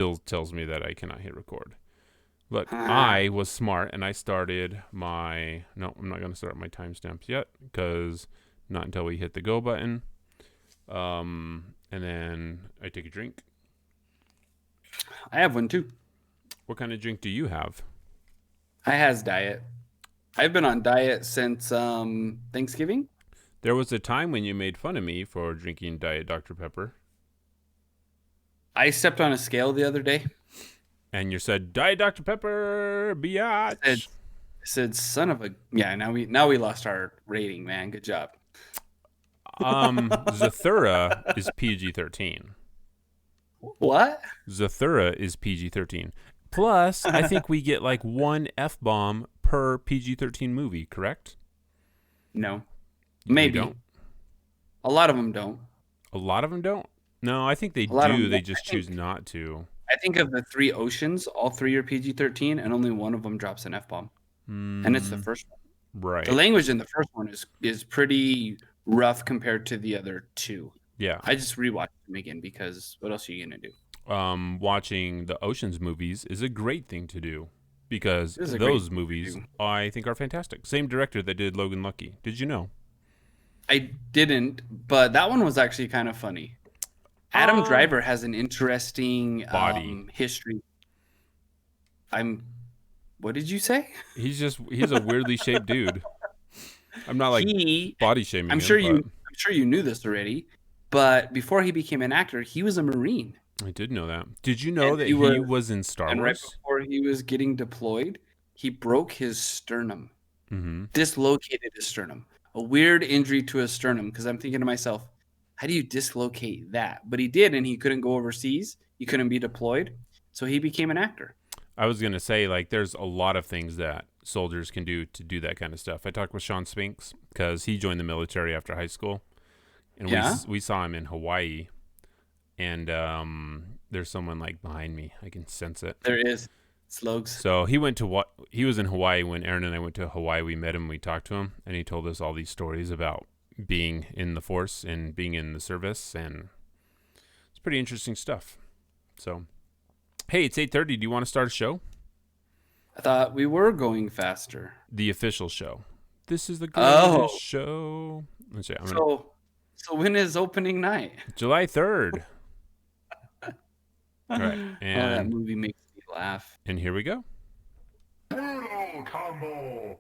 still tells me that I cannot hit record. But I was smart and I started my... No, I'm not going to start my timestamps yet because not until we hit the go button. And then I take a drink. I have one too. What kind of drink do you have? I has diet. I've been on diet since Thanksgiving. There was a time when you made fun of me for drinking Diet Dr. Pepper. I stepped on a scale the other day. And you said, Diet Dr. Pepper, biatch. I said, son of a... Yeah, now we lost our rating, man. Good job. Zathura is PG-13. What? Zathura is PG-13. Plus, I think we get like one F-bomb per PG-13 movie, correct? No. Maybe. Don't? A lot of them don't. A lot of them don't? No, I think they do. They just choose not to. I think of the 3 oceans, all 3 are PG-13, and only one of them drops an F-bomb. And it's the first one. Right. The language in the first one is pretty rough compared to the other 2. Yeah. I just rewatched them again because what else are you going to do? Watching the Oceans movies is a great thing to do because those movies I think are fantastic. Same director that did Logan Lucky. Did you know? I didn't, but that one was actually kind of funny. Adam Driver has an interesting body history. What did you say? He's a weirdly shaped dude. I'm not like body shaming. I'm sure you knew this already, but before he became an actor, he was a Marine. I did know that. Did you know that he was in Star Wars? And right before he was getting deployed, he broke his sternum, dislocated his sternum. A weird injury to his sternum, because I'm thinking to myself, how do you dislocate that? But he did, and he couldn't go overseas. He couldn't be deployed, so he became an actor. I was going to say, like, there's a lot of things that soldiers can do to do that kind of stuff. I talked with Sean Spinks because he joined the military after high school, and we saw him in Hawaii, and there's someone, like, behind me. I can sense it. There is. Slugs. So he was in Hawaii when Aaron and I went to Hawaii. We met him, we talked to him, and he told us all these stories about being in the force and being in the service, and it's pretty interesting stuff. So, hey, it's 8:30. Do you want to start a show? I thought we were going faster. The official show. This is the greatest show. Let's see. So when is opening night? July 3rd. All right. And that movie makes me laugh. And here we go. Brutal combo.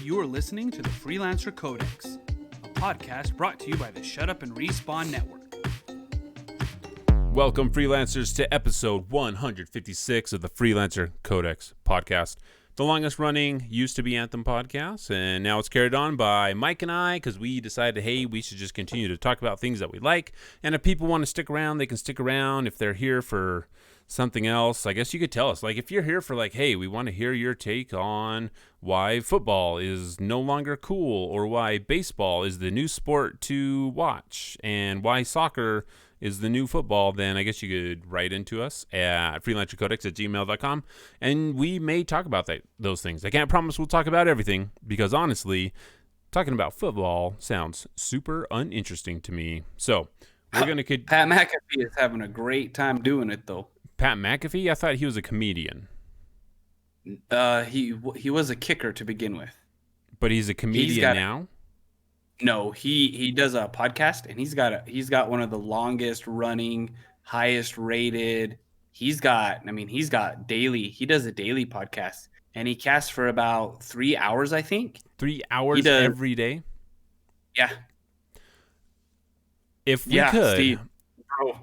You are listening to the Freelancer Codex, a podcast brought to you by the Shut Up and Respawn Network. Welcome, freelancers, to episode 156 of the Freelancer Codex podcast. The longest running used to be Anthem podcast, and now it's carried on by Mike and I because we decided, hey, we should just continue to talk about things that we like. And if people want to stick around, they can stick around. If they're here for something else, I guess you could tell us. Like, if you're here for, like, hey, we want to hear your take on why football is no longer cool, or why baseball is the new sport to watch, and why soccer is the new football, then I guess you could write into us at freelancercodex@gmail.com, and we may talk about those things. I can't promise we'll talk about everything, because honestly, talking about football sounds super uninteresting to me. So we're going to... Pat McAfee is having a great time doing it, though. Pat McAfee? I thought he was a comedian. He was a kicker to begin with. But he's a comedian now? No, he does a podcast, and he's got one of the longest running, highest rated. He does a daily podcast, and he casts for about 3 hours, I think. 3 hours every day? Yeah. If we could. Steve. Bro.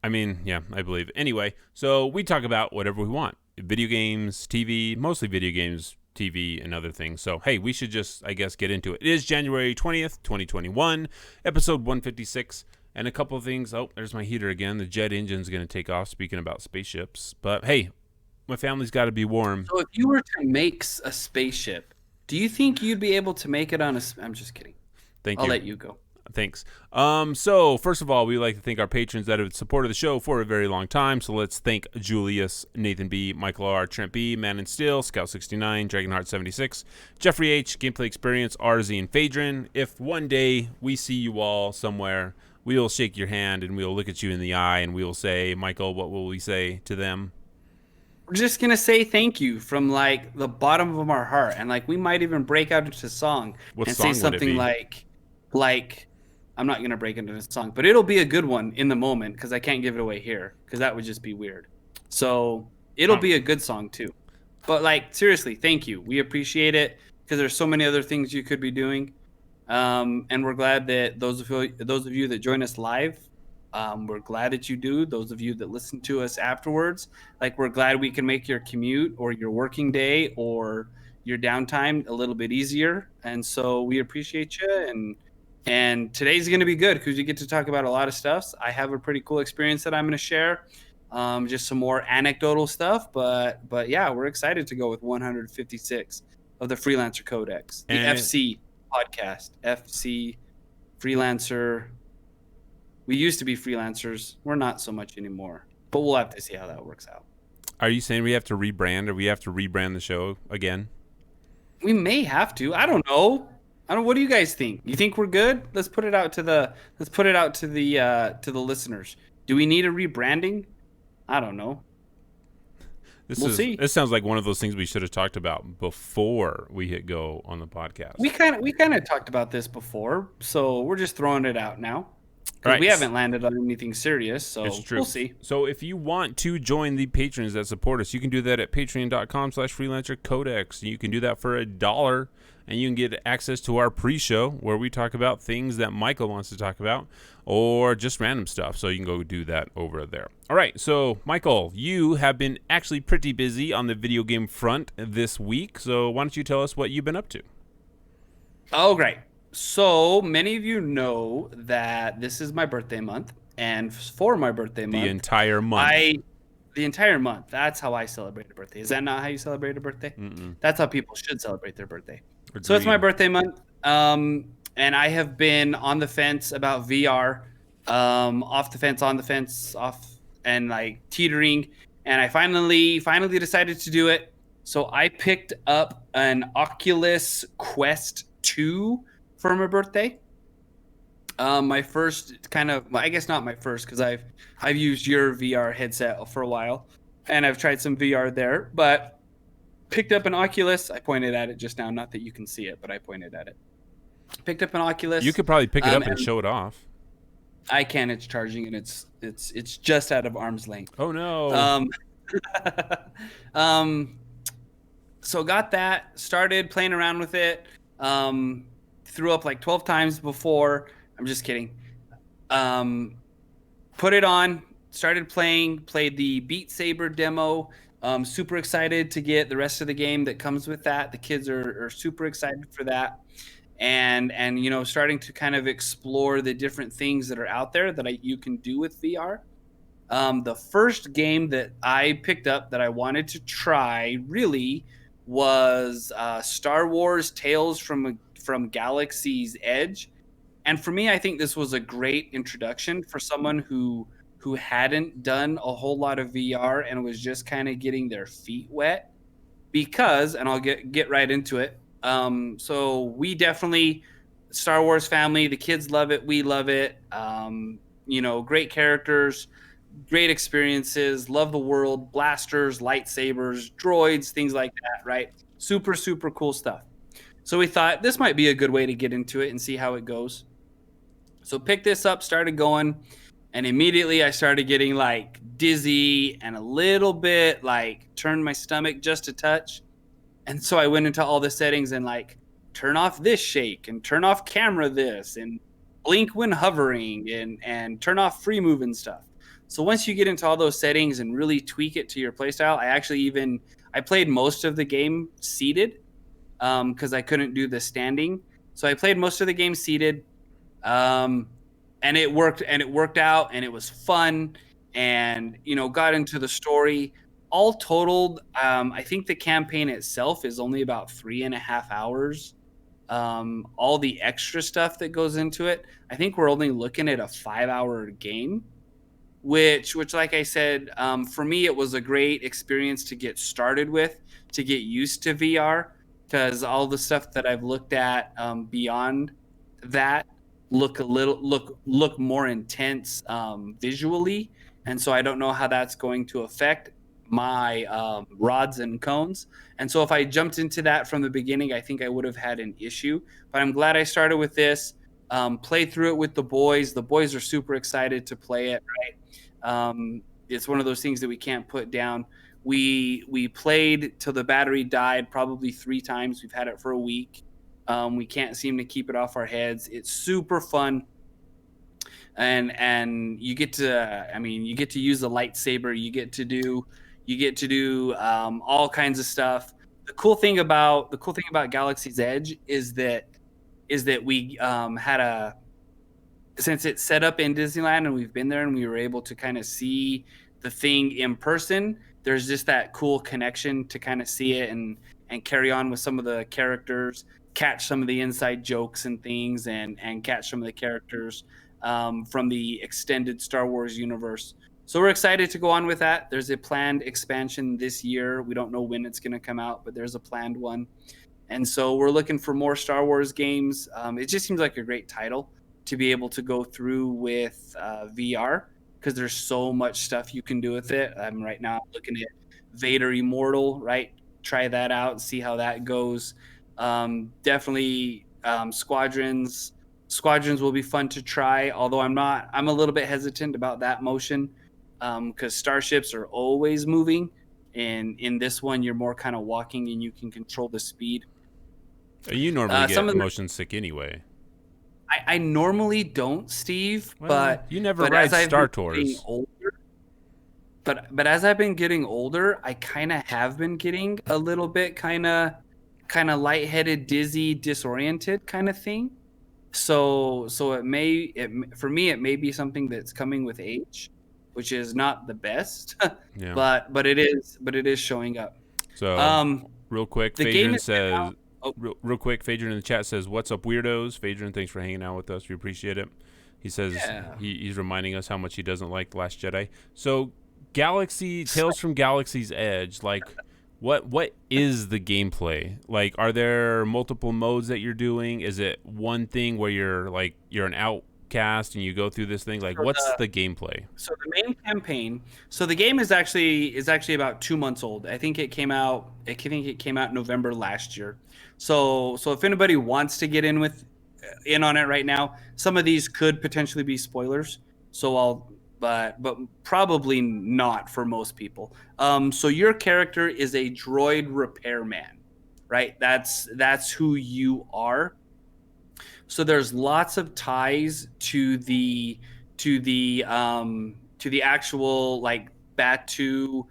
I mean, yeah, I believe. Anyway, so we talk about whatever we want. Video games, TV, mostly video games, TV, and other things. So, hey, we should just, I guess, get into it. It is January 20th, 2021, episode 156, and a couple of things. Oh, there's my heater again. The jet engine's going to take off, speaking about spaceships. But, hey, my family's got to be warm. So if you were to make a spaceship, do you think you'd be able to make it on a... I'm just kidding. Thank you. I'll let you go. Thanks. So first of all, we like to thank our patrons that have supported the show for a very long time. So let's thank Julius, Nathan B, Michael R, Trent B, Man and Steel, Scout 69, Dragonheart 76, Jeffrey H, Gameplay Experience, RZ, and Phaedron. If one day we see you all somewhere, we'll shake your hand and we'll look at you in the eye and we'll say, Michael, what will we say to them? We're just going to say thank you from like the bottom of our heart. And like, we might even break out into song What and song say would it something be? like, I'm not going to break into the song, but it'll be a good one in the moment because I can't give it away here because that would just be weird. So it'll be a good song too. But like, seriously, thank you. We appreciate it because there's so many other things you could be doing. And we're glad that those of you that join us live, we're glad that you do. Those of you that listen to us afterwards, like we're glad we can make your commute or your working day or your downtime a little bit easier. And so we appreciate you. And today's going to be good because you get to talk about a lot of stuff. I have a pretty cool experience that I'm going to share. Just some more anecdotal stuff, but yeah, we're excited to go with 156 of the Freelancer Codex, the FC podcast, FC Freelancer. We used to be freelancers. We're not so much anymore, but we'll have to see how that works out. Are you saying we have to rebrand, or we have to rebrand the show again? We may have to. I don't know. What do you guys think? You think we're good? Let's put it out to the listeners. Do we need a rebranding? I don't know. We'll see. This sounds like one of those things we should have talked about before we hit go on the podcast. We kind of talked about this before, so we're just throwing it out now. Right. We haven't landed on anything serious, so we'll see. So if you want to join the patrons that support us, you can do that at patreon.com/freelancercodex. You can do that for $1, and you can get access to our pre-show where we talk about things that Michael wants to talk about or just random stuff. So you can go do that over there. All right. So, Michael, you have been actually pretty busy on the video game front this week. So why don't you tell us what you've been up to? Oh, great. So many of you know that this is my birthday month, and for my birthday month, The entire month. The entire month. That's how I celebrate a birthday. Is that not how you celebrate a birthday? Mm-mm. That's how people should celebrate their birthday. Agreed. So it's my birthday month, and I have been on the fence about VR, off the fence, on the fence, off, and like teetering. And I finally decided to do it. So I picked up an Oculus Quest 2 for my birthday. My first kind of, I guess not my first, because I've used your VR headset for a while, and I've tried some VR there, but picked up an Oculus. I pointed at it just now, not that you can see it, but I pointed at it. Picked up an Oculus. You could probably pick it up and show it off. I can. It's charging, and it's just out of arm's length. Oh no. So got that, started playing around with it. Threw up like 12 times before. I'm just kidding. Put it on, started played the Beat Saber demo. Super excited to get the rest of the game that comes with that. The kids are super excited for that. And you know, starting to kind of explore the different things that are out there that you can do with VR. The first game that I picked up that I wanted to try really was Star Wars Tales from Galaxies Edge. And for me, I think this was a great introduction for someone who hadn't done a whole lot of VR and was just kind of getting their feet wet. Because, and I'll get right into it. So we definitely, Star Wars family, the kids love it, we love it. You know, great characters, great experiences, love the world, blasters, lightsabers, droids, things like that, right? Super, super cool stuff. So we thought this might be a good way to get into it and see how it goes. So picked this up, started going, and immediately I started getting like dizzy and a little bit like turned my stomach just a touch. And so I went into all the settings and like turn off this shake and turn off camera this and blink when hovering and turn off free move and stuff. So once you get into all those settings and really tweak it to your playstyle, I played most of the game seated. Because I couldn't do the standing. So I played most of the game seated. And it worked out, and it was fun, and you know, got into the story. All totaled, I think the campaign itself is only about 3.5 hours. All the extra stuff that goes into it, I think we're only looking at a 5-hour game, which like I said, for me, it was a great experience to get started with, to get used to VR. Because all the stuff that I've looked at beyond that look more intense visually, and so I don't know how that's going to affect my rods and cones. And so if I jumped into that from the beginning, I think I would have had an issue. But I'm glad I started with this. Play through it with the boys. The boys are super excited to play it. Right? It's one of those things that we can't put down. We played till the battery died probably 3 times. We've had it for a week. We can't seem to keep it off our heads. It's super fun. And you get to use the lightsaber. You get to do all kinds of stuff. The cool thing about Galaxy's Edge is that we since it's set up in Disneyland and we've been there and we were able to kind of see the thing in person. There's just that cool connection to kind of see it and carry on with some of the characters, catch some of the inside jokes and things, and catch some of the characters from the extended Star Wars universe. So we're excited to go on with that. There's a planned expansion this year. We don't know when it's going to come out, but there's a planned one. And so we're looking for more Star Wars games. It just seems like a great title to be able to go through with VR, because there's so much stuff you can do with it. I'm right now looking at Vader Immortal, right? Try that out and see how that goes. Definitely Squadrons will be fun to try, although I'm a little bit hesitant about that motion because starships are always moving, and in this one you're more kind of walking and you can control the speed. You normally get motion sick anyway. I normally don't, Steve, well, but you never ride Star Tours. But as I've been getting older, I kind of have been getting a little bit kind of lightheaded, dizzy, disoriented kind of thing. So for me it may be something that's coming with age, which is not the best. Yeah. but it is showing up. So real quick, the Phaedron game says real quick, Phaedron in the chat says, "What's up, weirdos?" Phaedron, thanks for hanging out with us. We appreciate it. He says he's reminding us how much he doesn't like The Last Jedi. So Tales from Galaxy's Edge, like what is the gameplay? Like, are there multiple modes that you're doing? Is it one thing where you're an outcast and you go through this thing? Like, what's the gameplay? So the main campaign. So the game is actually about 2 months old. I think it came out November last year. So if anybody wants to get in on it right now, some of these could potentially be spoilers. But probably not for most people. So your character is a droid repairman, right? That's who you are. So there's lots of ties to the actual like Batu.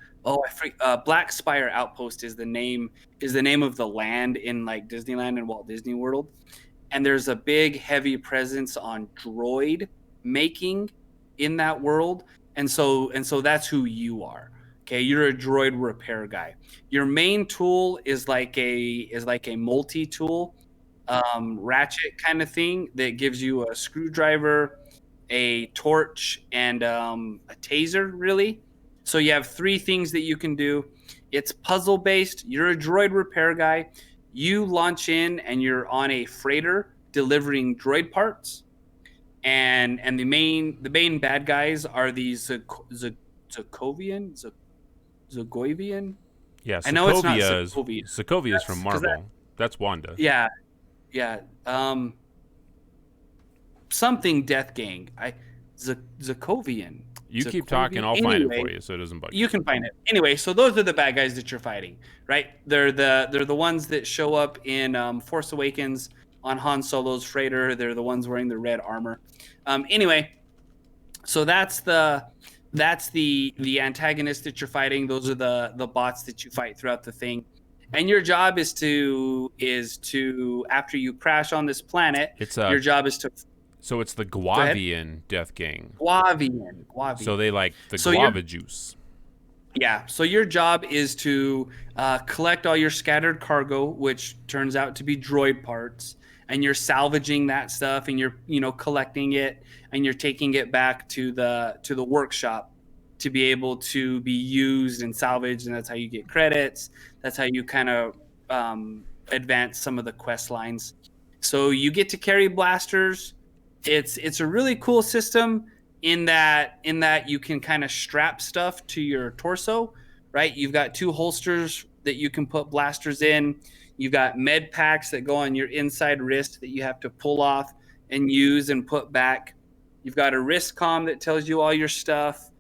Black Spire Outpost is the name of the land in like Disneyland and Walt Disney World. And there's a big heavy presence on droid making in that world, and so that's who you are. Okay, you're a droid repair guy. Your main tool is like a multi-tool ratchet kind of thing that gives you a screwdriver, a torch, and a taser, really. So you have 3 things that you can do. It's puzzle based. You're a droid repair guy. You launch in and you're on a freighter delivering droid parts. And the main bad guys are these Zagoivian. Yeah, I know it's not Sokovia. Sokovia is from Marvel. That's Wanda. Yeah. Something Death Gang. Zakovian. You keep talking, I'll find it for you, so it doesn't bug you. You can find it anyway. So those are the bad guys that you're fighting, right? They're the ones that show up in Force Awakens on Han Solo's freighter. They're the ones wearing the red armor. Anyway, so that's the antagonist that you're fighting. Those are the bots that you fight throughout the thing. And your job is to after you crash on this planet, your job is to. So it's the Guavian Death Gang. Guavian. So they like the guava juice. Yeah. So your job is to collect all your scattered cargo, which turns out to be droid parts, and you're salvaging that stuff, and you're collecting it, and you're taking it back to the workshop to be able to be used and salvaged, and that's how you get credits. That's how you kind of advance some of the quest lines. So you get to carry blasters, It's a really cool system in that you can kind of strap stuff to your torso, right? You've got 2 holsters that you can put blasters in. You've got med packs that go on your inside wrist that you have to pull off and use and put back. You've got a wrist comm that tells you all your stuff.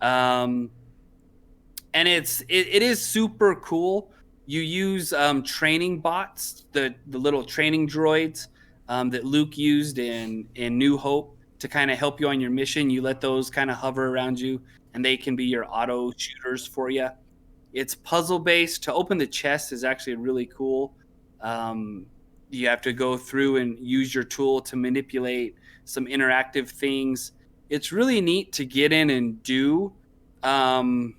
And it is super cool. You use training bots, the little training droids that Luke used in New Hope to kind of help you on your mission. You let those kind of hover around you, and they can be your auto shooters for you. It's puzzle based. To open the chest is actually really cool. You have to go through and use your tool to manipulate some interactive things. It's really neat to get in and do. And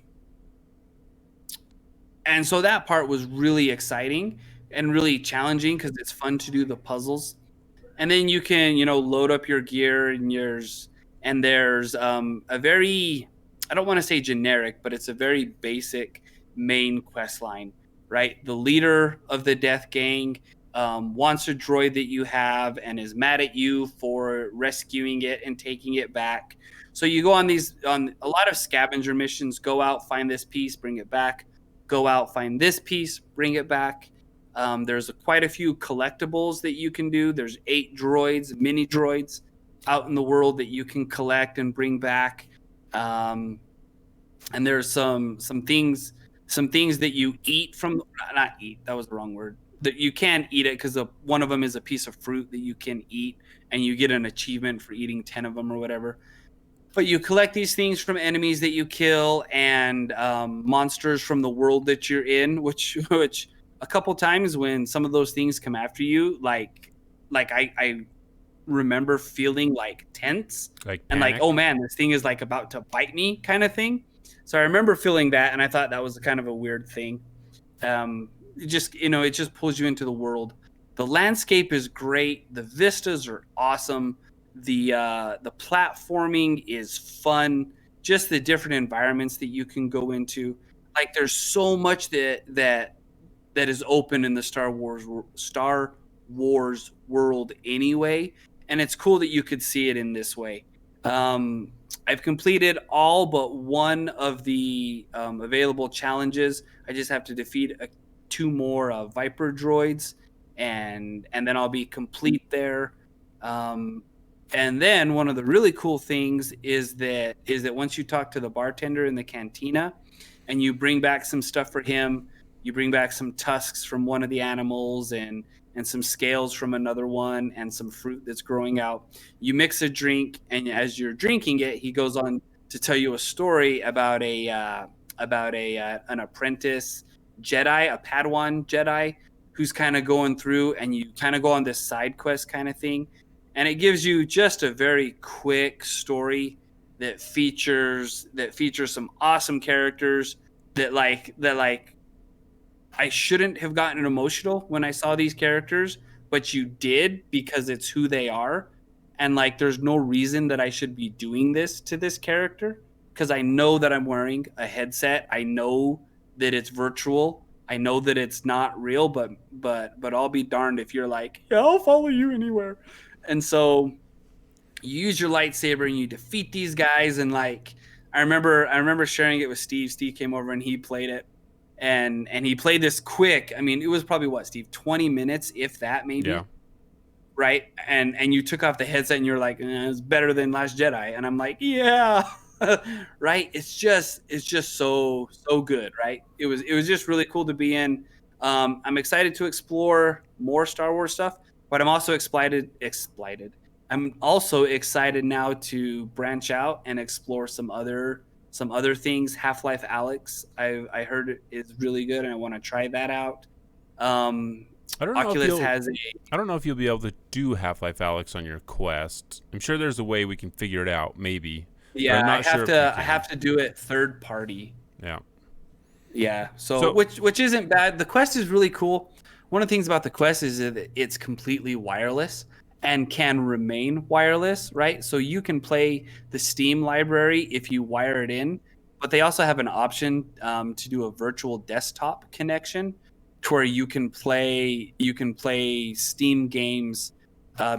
so that part was really exciting and really challenging because it's fun to do the puzzles. And then you can, load up your gear and there's a very, I don't want to say generic, but it's a very basic main quest line, right? The leader of the Death Gang wants a droid that you have and is mad at you for rescuing it and taking it back. So you go on a lot of scavenger missions, go out, find this piece, bring it back. Go out, find this piece, bring it back. There's quite a few collectibles that you can do. There's 8 droids, mini droids out in the world that you can collect and bring back. And there's some things that you eat from, not eat, that was the wrong word. That you can eat it because one of them is a piece of fruit that you can eat, and you get an achievement for eating 10 of them or whatever. But you collect these things from enemies that you kill and monsters from the world that you're in, which a couple times when some of those things come after you, like I remember feeling like tense and like, oh man, this thing is like about to bite me kind of thing. So I remember feeling that, and I thought that was kind of a weird thing. It just pulls you into the world. The landscape is great. The vistas are awesome. The platforming is fun. Just the different environments that you can go into. Like there's so much that is open in the Star Wars world anyway, and it's cool that you could see it in this way. I've completed all but one of the available challenges. I just have to defeat 2 more Viper droids, and then I'll be complete there. And then one of the really cool things is that once you talk to the bartender in the cantina and you bring back some stuff for him, you bring back some tusks from one of the animals and some scales from another one and some fruit that's growing out. You mix a drink, and as you're drinking it, he goes on to tell you a story about an apprentice Jedi, a Padawan Jedi, who's kind of going through, and you kind of go on this side quest kind of thing. And it gives you just a very quick story that features some awesome characters that I shouldn't have gotten emotional when I saw these characters, but you did because it's who they are. And like there's no reason that I should be doing this to this character because I know that I'm wearing a headset. I know that it's virtual. I know that it's not real, but I'll be darned if you're like, yeah, I'll follow you anywhere. And so you use your lightsaber and you defeat these guys. And like, I remember sharing it with Steve. Steve came over and he played it, and he played this quick. I mean, it was probably what, Steve, 20 minutes, if that, maybe. Yeah. Right. And you took off the headset and you're like, it's better than Last Jedi. And I'm like, yeah. Right. It's just so good. Right. It was just really cool to be in. I'm excited to explore more Star Wars stuff. But I'm also excited. I'm also excited now to branch out and explore some other things. Half-Life Alyx, I heard is really good, and I want to try that out. I don't know if you'll be able to do Half-Life Alyx on your Quest. I'm sure there's a way we can figure it out, maybe. Yeah, I have to do it third party. Yeah. Yeah. So which isn't bad. The Quest is really cool. One of the things about the Quest is that it's completely wireless and can remain wireless, right? So you can play the Steam library if you wire it in, but they also have an option to do a virtual desktop connection to where you can play Steam games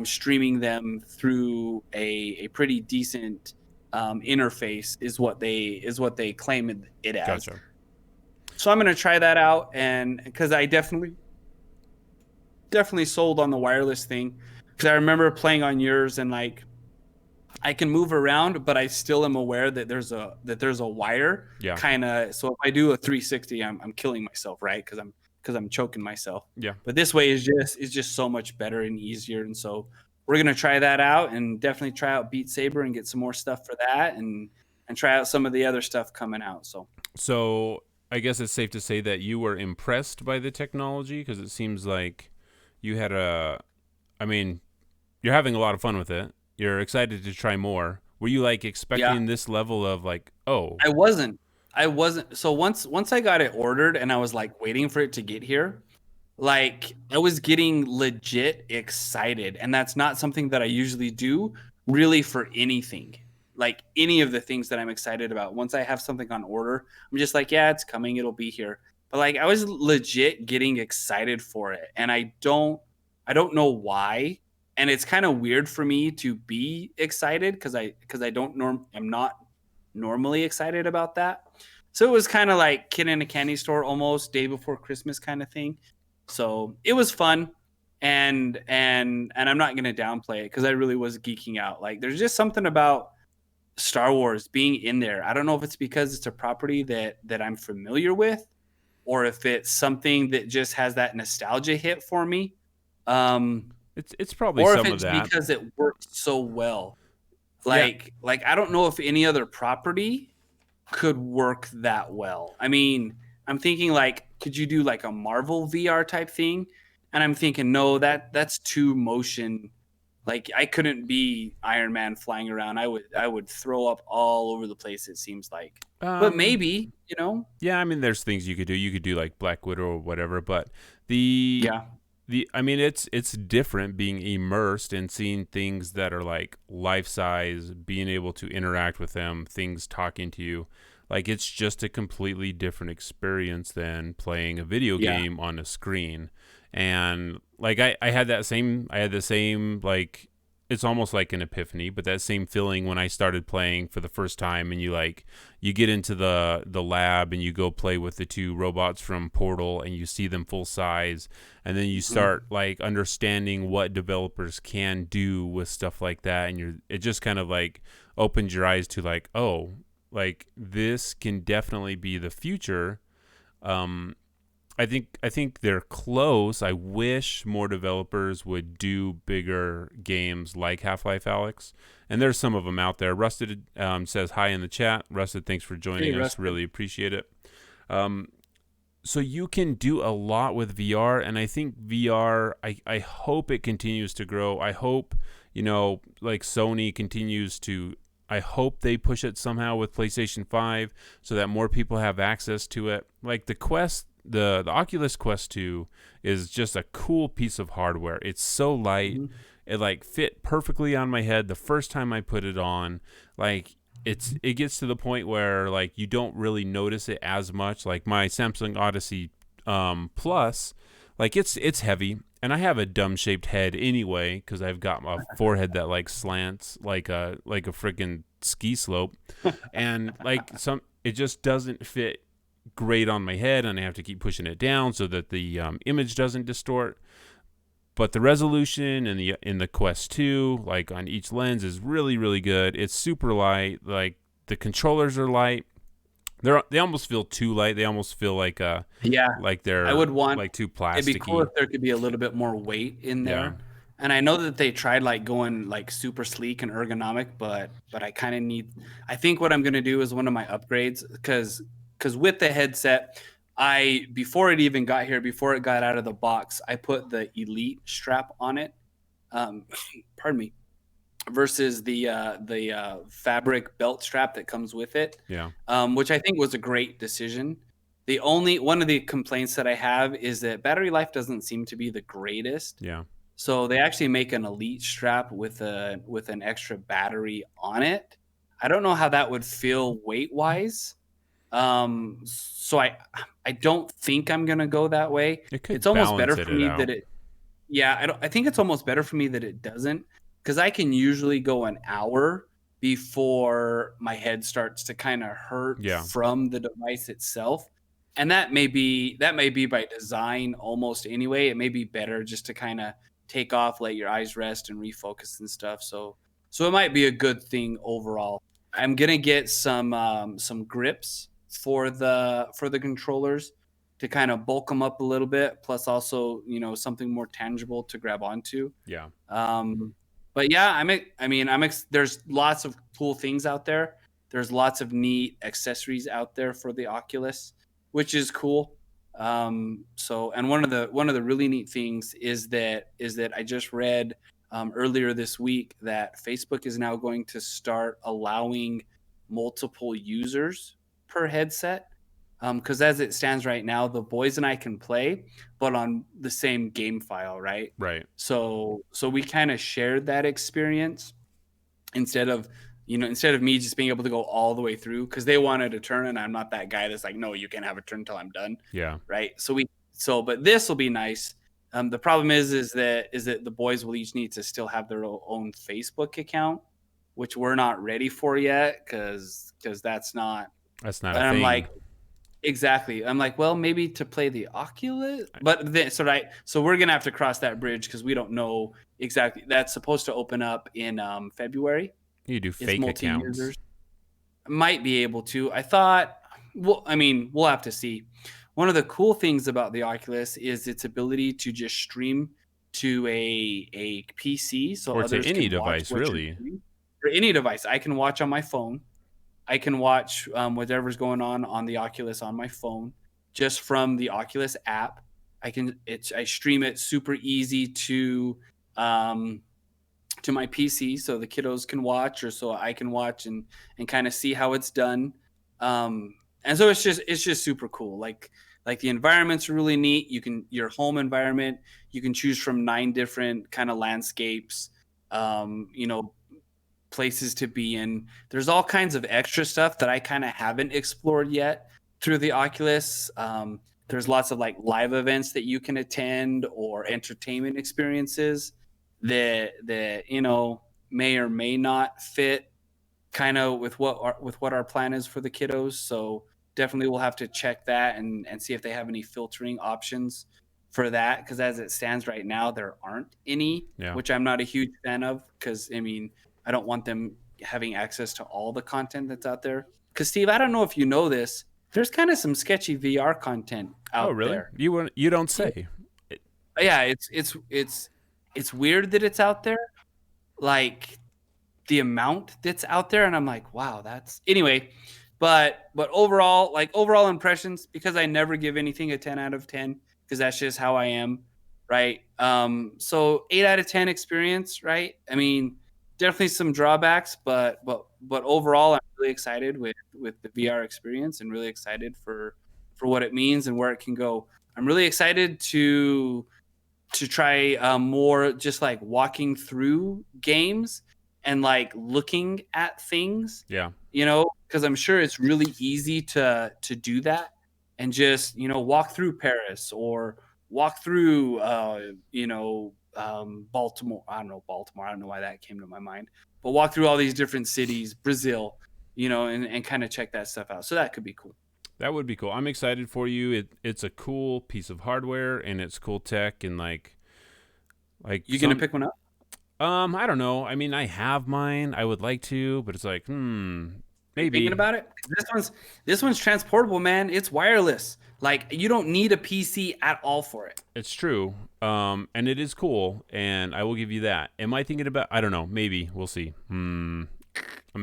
streaming them through a pretty decent interface is what they claim it as. Gotcha. So I'm gonna try that out, and because I definitely sold on the wireless thing, because I remember playing on yours and like I can move around, but I still am aware that there's a wire Yeah. kind of. So if I do a 360, I'm killing myself, right? Because I'm choking myself. Yeah. But this way is just so much better and easier, and so we're gonna try that out and definitely try out Beat Saber and get some more stuff for that, and try out some of the other stuff coming out. So I guess it's safe to say that you were impressed by the technology, because it seems like you had I mean, you're having a lot of fun with it. You're excited to try more. Were you like expecting this level of like, oh? I wasn't. So once I got it ordered and I was like waiting for it to get here, like I was getting legit excited, and that's not something that I usually do really for anything. Like any of the things that I'm excited about. Once I have something on order, I'm just like, yeah, it's coming, it'll be here. But like I was legit getting excited for it, and I don't know why. And it's kind of weird for me to be excited because I'm not normally excited about that. So it was kind of like kid in a candy store, almost day before Christmas kind of thing. So it was fun, and I'm not gonna downplay it because I really was geeking out. Like there's just something about Star Wars being in there. I don't know if it's because it's a property that I'm familiar with, or if it's something that just has that nostalgia hit for me. It's probably Or some if of it's that. because it works so well. Like I don't know if any other property could work that well. I mean, I'm thinking like, could you do like a Marvel VR type thing? And I'm thinking, no, that's too motion. Like I couldn't be Iron Man flying around. I would throw up all over the place, it seems like. But maybe, Yeah, I mean, there's things you could do. You could do like Black Widow or whatever, but the I mean, it's different being immersed and seeing things that are like life size, being able to interact with them, things talking to you. Like it's just a completely different experience than playing a video game on a screen. And like I had the same like, it's almost like an epiphany, but that same feeling when I started playing for the first time, and you get into the lab and you go play with the two robots from Portal and you see them full size, and then you start like understanding what developers can do with stuff like that, and it just kind of like opens your eyes to like, oh, like this can definitely be the future. I think they're close. I wish more developers would do bigger games like Half-Life Alyx, and there's some of them out there. Rusted says hi in the chat. Rusted, thanks for joining us. Rusted. Really appreciate it. So you can do a lot with VR, and I think VR, I hope it continues to grow. I hope, like Sony continues to, I hope they push it somehow with PlayStation 5 so that more people have access to it. Like the Quest, the Oculus Quest 2 is just a cool piece of hardware. It's so light. It like fit perfectly on my head the first time I put it on. Like it gets to the point where like you don't really notice it as much. Like my Samsung Odyssey Plus, like it's heavy, and I have a dumb shaped head anyway because I've got a forehead that like slants like a freaking ski slope, and like it just doesn't fit great on my head, and I have to keep pushing it down so that the image doesn't distort. But the resolution in the Quest 2, like on each lens, is really, really good. It's super light. Like the controllers are light. They almost feel too light. They almost feel like like they're I would want like too plasticky. It'd be cool if there could be a little bit more weight in there. Yeah. And I know that they tried like going like super sleek and ergonomic, but I kind of need. I think what I'm gonna do is one of my upgrades because with the headset, before it even got here, before it got out of the box, I put the Elite strap on it. Pardon me. Versus the fabric belt strap that comes with it. Yeah. Which I think was a great decision. One of the complaints that I have is that battery life doesn't seem to be the greatest. Yeah. So they actually make an Elite strap with an extra battery on it. I don't know how that would feel weight wise. So I don't think I'm gonna go that way. It's almost better for me that it. Yeah, I think it's almost better for me that it doesn't, because I can usually go an hour before my head starts to kind of hurt Yeah. from the device itself. And that may be by design almost anyway. It may be better just to kind of take off, let your eyes rest and refocus and stuff. So it might be a good thing overall. I'm gonna get some grips for the controllers to kind of bulk them up a little bit, plus also, something more tangible to grab onto. Yeah. But yeah, there's lots of cool things out there. There's lots of neat accessories out there for the Oculus, which is cool. And one of the really neat things is that I just read earlier this week that Facebook is now going to start allowing multiple users per headset. Because as it stands right now, the boys and I can play, but on the same game file, right? Right. So we kind of shared that experience instead of me just being able to go all the way through, because they wanted a turn and I'm not that guy that's like, no, you can't have a turn until I'm done. Yeah. Right. But this will be nice. The problem is that the boys will each need to still have their own Facebook account, which we're not ready for yet, because that's not. That's not And a I'm thing. like, exactly. I'm like, well, maybe to play the Oculus, but then so we're gonna have to cross that bridge because we don't know exactly. That's supposed to open up in February. You do It's fake accounts. multi-users. Might be able to. I thought. Well, we'll have to see. One of the cool things about the Oculus is its ability to just stream to a PC, so Or to others any can watch device, what you're really. doing. Or any device. I can watch on my phone. I can watch whatever's going on the Oculus on my phone, just from the Oculus app. I stream it super easy to my PC, so the kiddos can watch, or so I can watch and kind of see how it's done. And so it's just super cool. Like the environment's really neat. Your home environment, you can choose from 9 different kind of landscapes. Places to be in. There's all kinds of extra stuff that I kind of haven't explored yet through the Oculus. There's lots of like live events that you can attend, or entertainment experiences that may or may not fit kind of with what our plan is for the kiddos. So definitely we'll have to check that and see if they have any filtering options for that, because as it stands right now, there aren't any. Yeah. Which I'm not a huge fan of, because I don't want them having access to all the content that's out there. Because Steve, I don't know if you know this, there's kind of some sketchy VR content out Oh, really? there. You don't say. Yeah, it's weird that it's out there. Like the amount that's out there, and I'm like, wow, that's anyway. But overall impressions, because I never give anything a 10 out of 10, because that's just how I am, right? So 8 out of 10 experience, right? Definitely some drawbacks, but overall, I'm really excited with the VR experience, and really excited for what it means and where it can go. I'm really excited to try more, just like walking through games and like looking at things. Yeah. Because I'm sure it's really easy to do that and just walk through Paris, or walk through Baltimore. I don't know Baltimore. I don't know why that came to my mind. But walk through all these different cities, Brazil, and kind of check that stuff out. So that could be cool. That would be cool. I'm excited for you. It's a cool piece of hardware, and it's cool tech, and like you gonna pick one up? I don't know. I have mine. I would like to, but it's like, maybe. Thinking about it, this one's transportable, man. It's wireless. Like, you don't need a PC at all for it. It's true. And it is cool, and I will give you that. Am I thinking about? I don't know. Maybe we'll see. I'm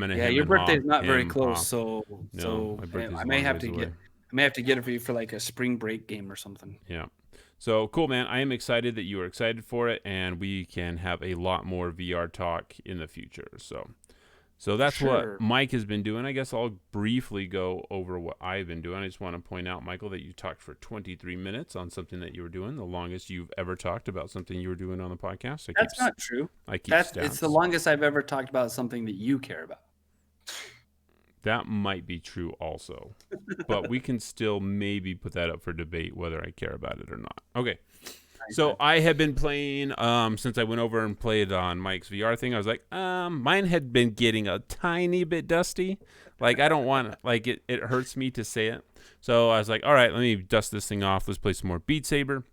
gonna. Yeah, your birthday's not very close, so my birthday's I a may long have ways to away. get it for you for like a spring break game or something. Yeah. So cool, man. I am excited that you are excited for it, and we can have a lot more VR talk in the future. So that's Sure. what Mike has been doing. I guess I'll briefly go over what I've been doing. I just want to point out, Michael, that you talked for 23 minutes on something that you were doing, the longest you've ever talked about something you were doing on the podcast. That's not true. It's It's the longest I've ever talked about something that you care about. That might be true also, but we can still maybe put that up for debate whether I care about it or not. Okay. So I had been playing since I went over and played on Mike's VR thing. I was like, mine had been getting a tiny bit dusty. Like I don't want like it hurts me to say it. So I was like, all right, let me dust this thing off. Let's play some more Beat Saber.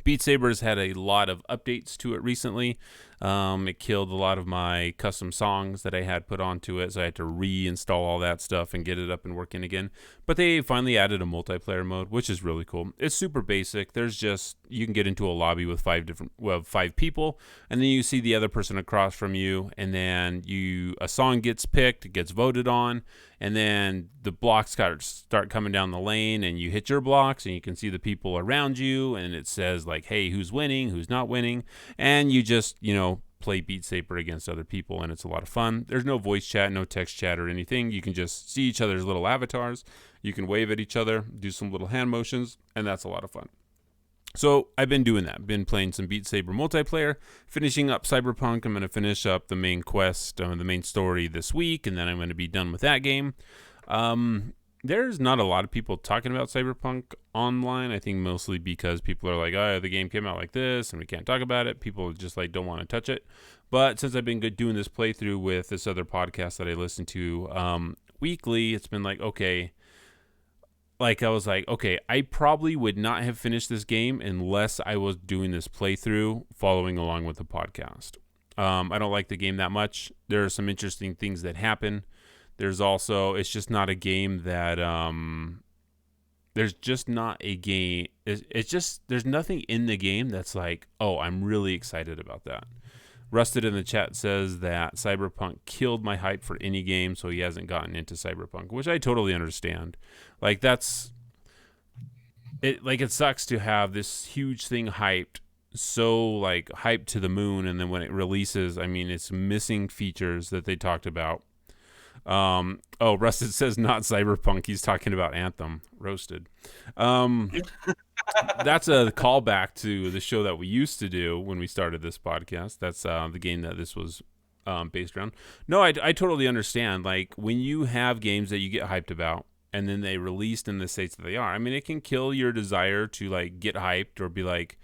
Beat Saber's had a lot of updates to it recently. It killed a lot of my custom songs that I had put onto it, so I had to reinstall all that stuff and get it up and working again. But they finally added a multiplayer mode, which is really cool. It's super basic. There's just, you can get into a lobby with five people, and then you see the other person across from you, and then a song gets picked, it gets voted on, and then the blocks start coming down the lane, and you hit your blocks, and you can see the people around you, and it says like, hey, who's winning, who's not winning, and you just, play Beat Saber against other people, and it's a lot of fun. There's no voice chat, no text chat or anything. You can just see each other's little avatars. You can wave at each other, do some little hand motions, and that's a lot of fun. So I've been doing that. Been playing some Beat Saber multiplayer, finishing up Cyberpunk. I'm going to finish up the main quest, the main story this week, and then I'm going to be done with that game. There's not a lot of people talking about Cyberpunk online. I think mostly because people are like, oh, the game came out like this and we can't talk about it. People just like don't want to touch it. But since I've been doing this playthrough with this other podcast that I listen to weekly, it's been like, okay. Like I was like, okay, I probably would not have finished this game unless I was doing this playthrough following along with the podcast. I don't like the game that much. There are some interesting things that happen. There's also, it's just not a game that, there's just not a game. It's just, there's nothing in the game that's like, oh, I'm really excited about that. Rusted in the chat says that Cyberpunk killed my hype for any game, so he hasn't gotten into Cyberpunk, which I totally understand. Like that's, it sucks to have this huge thing hyped, so like hyped to the moon, and then when it releases, I mean, it's missing features that they talked about. Rusted says not Cyberpunk. He's talking about Anthem. Roasted. That's a callback to the show that we used to do when we started this podcast. That's the game that this was based around. No, I totally understand. Like when you have games that you get hyped about and then they released in the states that they are, I mean, it can kill your desire to like get hyped or be like,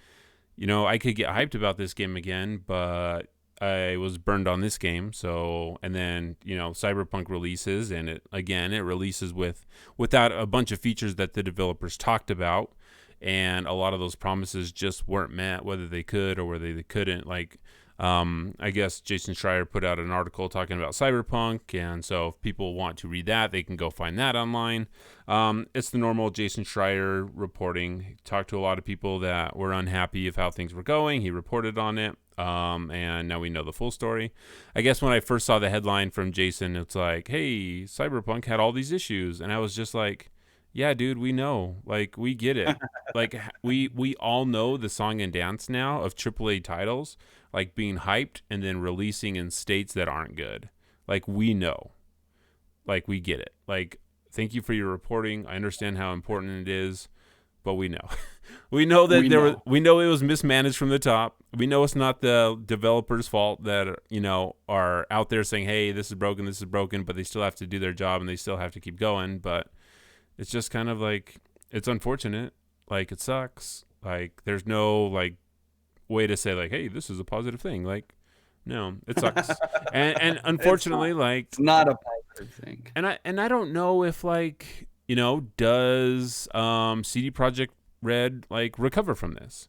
I could get hyped about this game again, but I was burned on this game. So, and then, Cyberpunk releases and it releases without a bunch of features that the developers talked about. And a lot of those promises just weren't met, whether they could or whether they couldn't. Like, I guess Jason Schreier put out an article talking about Cyberpunk. And so if people want to read that, they can go find that online. It's the normal Jason Schreier reporting. He talked to a lot of people that were unhappy of how things were going. He reported on it. And now we know the full story. I guess when I first saw the headline from Jason, it's like, hey, Cyberpunk had all these issues. And I was just like, yeah, dude, we know. Like, we get it. Like, we all know the song and dance now of AAA titles, like being hyped and then releasing in states that aren't good. Like, we know. Like, we get it. Like, thank you for your reporting. I understand how important it is, but we know. We know that we know it was mismanaged from the top. We know it's not the developers' fault that, are out there saying, hey, this is broken, but they still have to do their job and they still have to keep going. But it's just kind of like, it's unfortunate. Like, it sucks. Like, there's no, like, way to say, like, hey, this is a positive thing. Like, no, it sucks. and unfortunately, it's not a positive thing. And I don't know if, like, does CD Projekt Red, like, recover from this?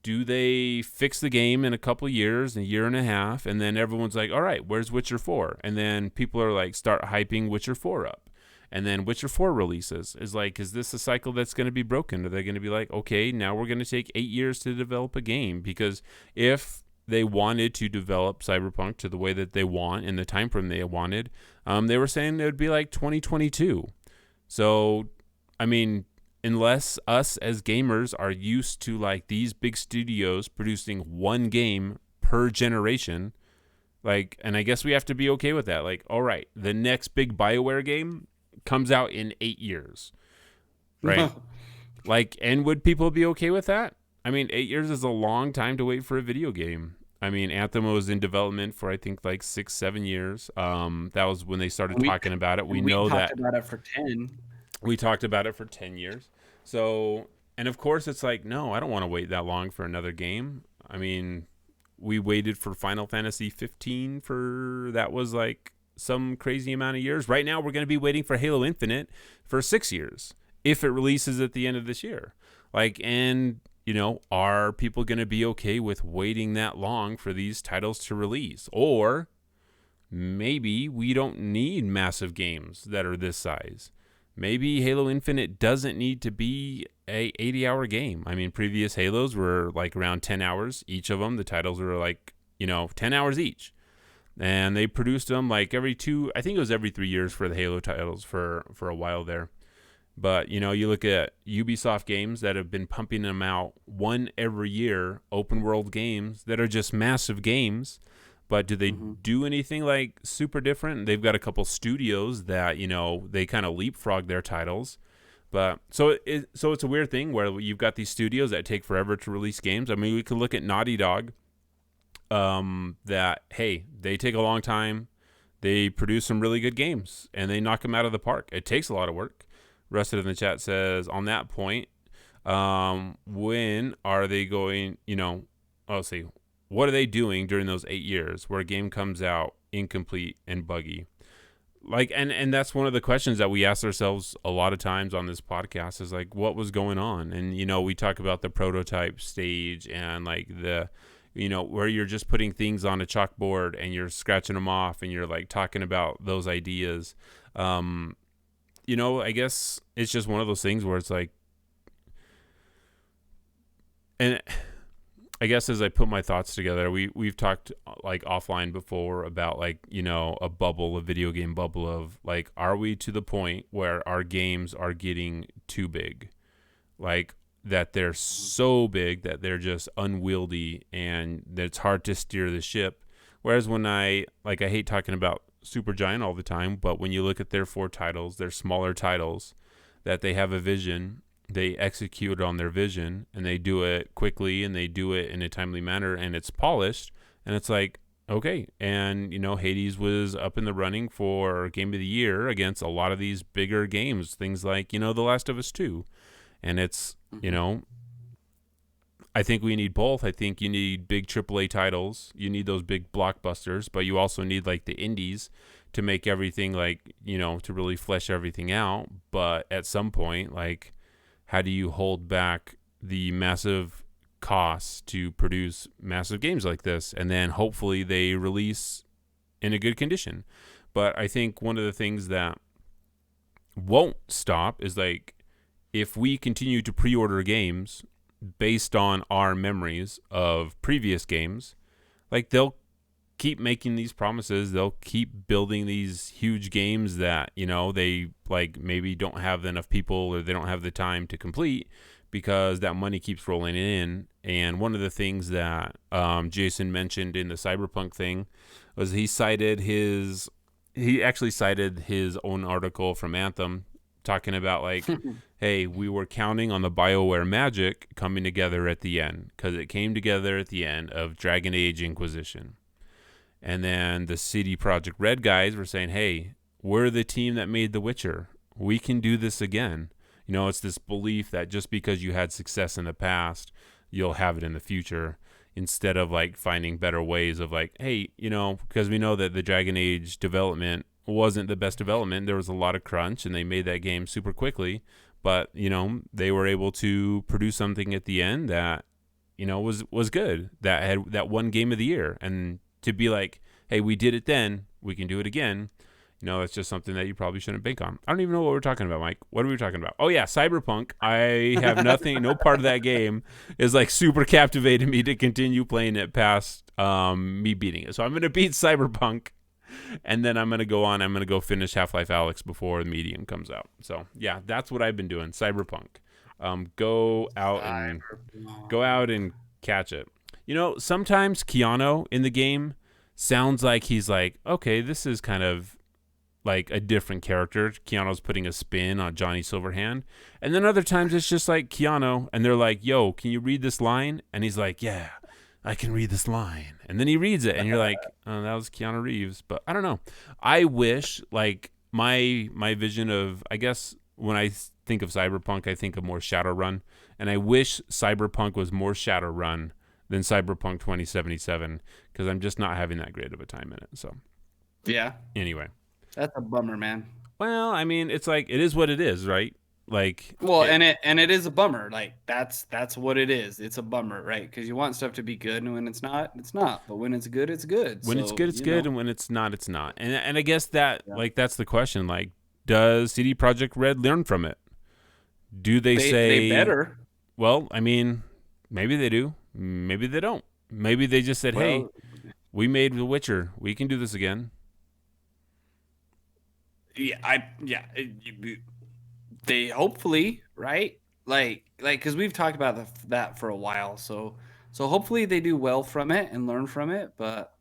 Do they fix the game in a couple years, a year and a half, and then everyone's like, all right, where's Witcher 4? And then people are like, start hyping Witcher 4 up. And then Witcher 4 releases. Is this a cycle that's going to be broken? Are they going to be like, okay, now we're going to take 8 years to develop a game? Because if they wanted to develop Cyberpunk to the way that they want in the time frame they wanted, they were saying it would be like 2022. So, I mean, unless us as gamers are used to like these big studios producing one game per generation, like, and I guess we have to be okay with that. Like, all right, the next big BioWare game comes out in 8 years, right? Like, and would people be okay with that? I mean, 8 years is a long time to wait for a video game. I mean, Anthem was in development for, I think, like 6-7 years. That was when they started talking about it. We know that. We talked about it for 10. We talked about it for 10 years. So, And of course, it's like, no, I don't want to wait that long for another game. I mean, we waited for Final Fantasy 15 that was like some crazy amount of years. Right now, we're going to be waiting for Halo Infinite for 6 years if it releases at the end of this year. Like, and are people going to be okay with waiting that long for these titles to release? Or maybe we don't need massive games that are this size. Maybe Halo Infinite doesn't need to be a 80-hour game. I mean, previous Halos were like around 10 hours each of them. The titles were like, 10 hours each. And they produced them like every 3 years for the Halo titles for a while there. But, you look at Ubisoft games that have been pumping them out one every year, open world games that are just massive games. But do they do anything like super different? They've got a couple studios that, they kind of leapfrog their titles. But so it's a weird thing where you've got these studios that take forever to release games. I mean, we can look at Naughty Dog. That, hey, they take a long time. They produce some really good games and they knock them out of the park. It takes a lot of work. Rusted in the chat says, on that point, when are they going, let's see. What are they doing during those 8 years where a game comes out incomplete and buggy? Like, and that's one of the questions that we ask ourselves a lot of times on this podcast is like, what was going on? And, we talk about the prototype stage and like the, where you're just putting things on a chalkboard and you're scratching them off and you're like talking about those ideas. I guess it's just one of those things where it's like, and I guess as I put my thoughts together, we've talked like offline before about like, a video game bubble of like, are we to the point where our games are getting too big? Like that they're so big that they're just unwieldy and that it's hard to steer the ship. Whereas when I hate talking about Supergiant all the time, but when you look at their 4 titles, they're smaller titles that they have a vision. They execute on their vision and they do it quickly and they do it in a timely manner and it's polished and it's like, okay. And, Hades was up in the running for Game of the Year against a lot of these bigger games, things like, The Last of Us 2. And it's, I think we need both. I think you need big AAA titles. You need those big blockbusters, but you also need like the indies to make everything like, to really flesh everything out. But at some point, like, how do you hold back the massive costs to produce massive games like this? And then hopefully they release in a good condition. But I think one of the things that won't stop is like, if we continue to pre-order games based on our memories of previous games, like they'll keep making these promises. They'll keep building these huge games that, they like maybe don't have enough people or they don't have the time to complete because that money keeps rolling in. And one of the things that Jason mentioned in the Cyberpunk thing was he actually cited his own article from Anthem talking about like, hey, we were counting on the BioWare magic coming together at the end because it came together at the end of Dragon Age Inquisition. And then the CD Projekt Red guys were saying, hey, we're the team that made The Witcher. We can do this again. It's this belief that just because you had success in the past, you'll have it in the future, instead of like finding better ways of like, hey, because we know that the Dragon Age development wasn't the best development. There was a lot of crunch and they made that game super quickly, but they were able to produce something at the end that was good, that had that one Game of the Year. And to be like, hey, we did it then, we can do it again, that's just something that you probably shouldn't bank on. I don't even know what we're talking about, Mike. What are we talking about? Oh yeah, Cyberpunk. I have nothing, no part of that game is like super captivating me to continue playing it past me beating it. So I'm going to beat Cyberpunk and then I'm going to go finish Half-Life Alyx before the Medium comes out. So yeah, that's what I've been doing. Cyberpunk. Go out and catch it. Sometimes Keanu in the game sounds like he's like, okay, this is kind of like a different character. Keanu's putting a spin on Johnny Silverhand. And then other times it's just like Keanu and they're like, yo, can you read this line? And he's like, yeah, I can read this line. And then he reads it and you're like, oh, that was Keanu Reeves. But I don't know. I wish like my vision of, I guess, when I think of Cyberpunk, I think of more Shadowrun, and I wish Cyberpunk was more Shadowrun than Cyberpunk 2077 because I'm just not having that great of a time in it. So, Yeah. anyway. That's a bummer, man. Well, I mean, it's like it is what it is, right? Like, Well, and it is a bummer. Like that's what it is. It's a bummer, right? Because you want stuff to be good, and when it's not, it's not. But when it's good, it's good. when it's good, it's good, and when it's not, it's not. And I guess that like that's the question. Like, does CD Projekt Red learn from it? Do they say they better? Well, I mean, maybe they do. Maybe they don't. Maybe they just said, "Hey, we made The Witcher. We can do this again." They hopefully, right? Like because we've talked about that for a while. So hopefully they do well from it and learn from it. But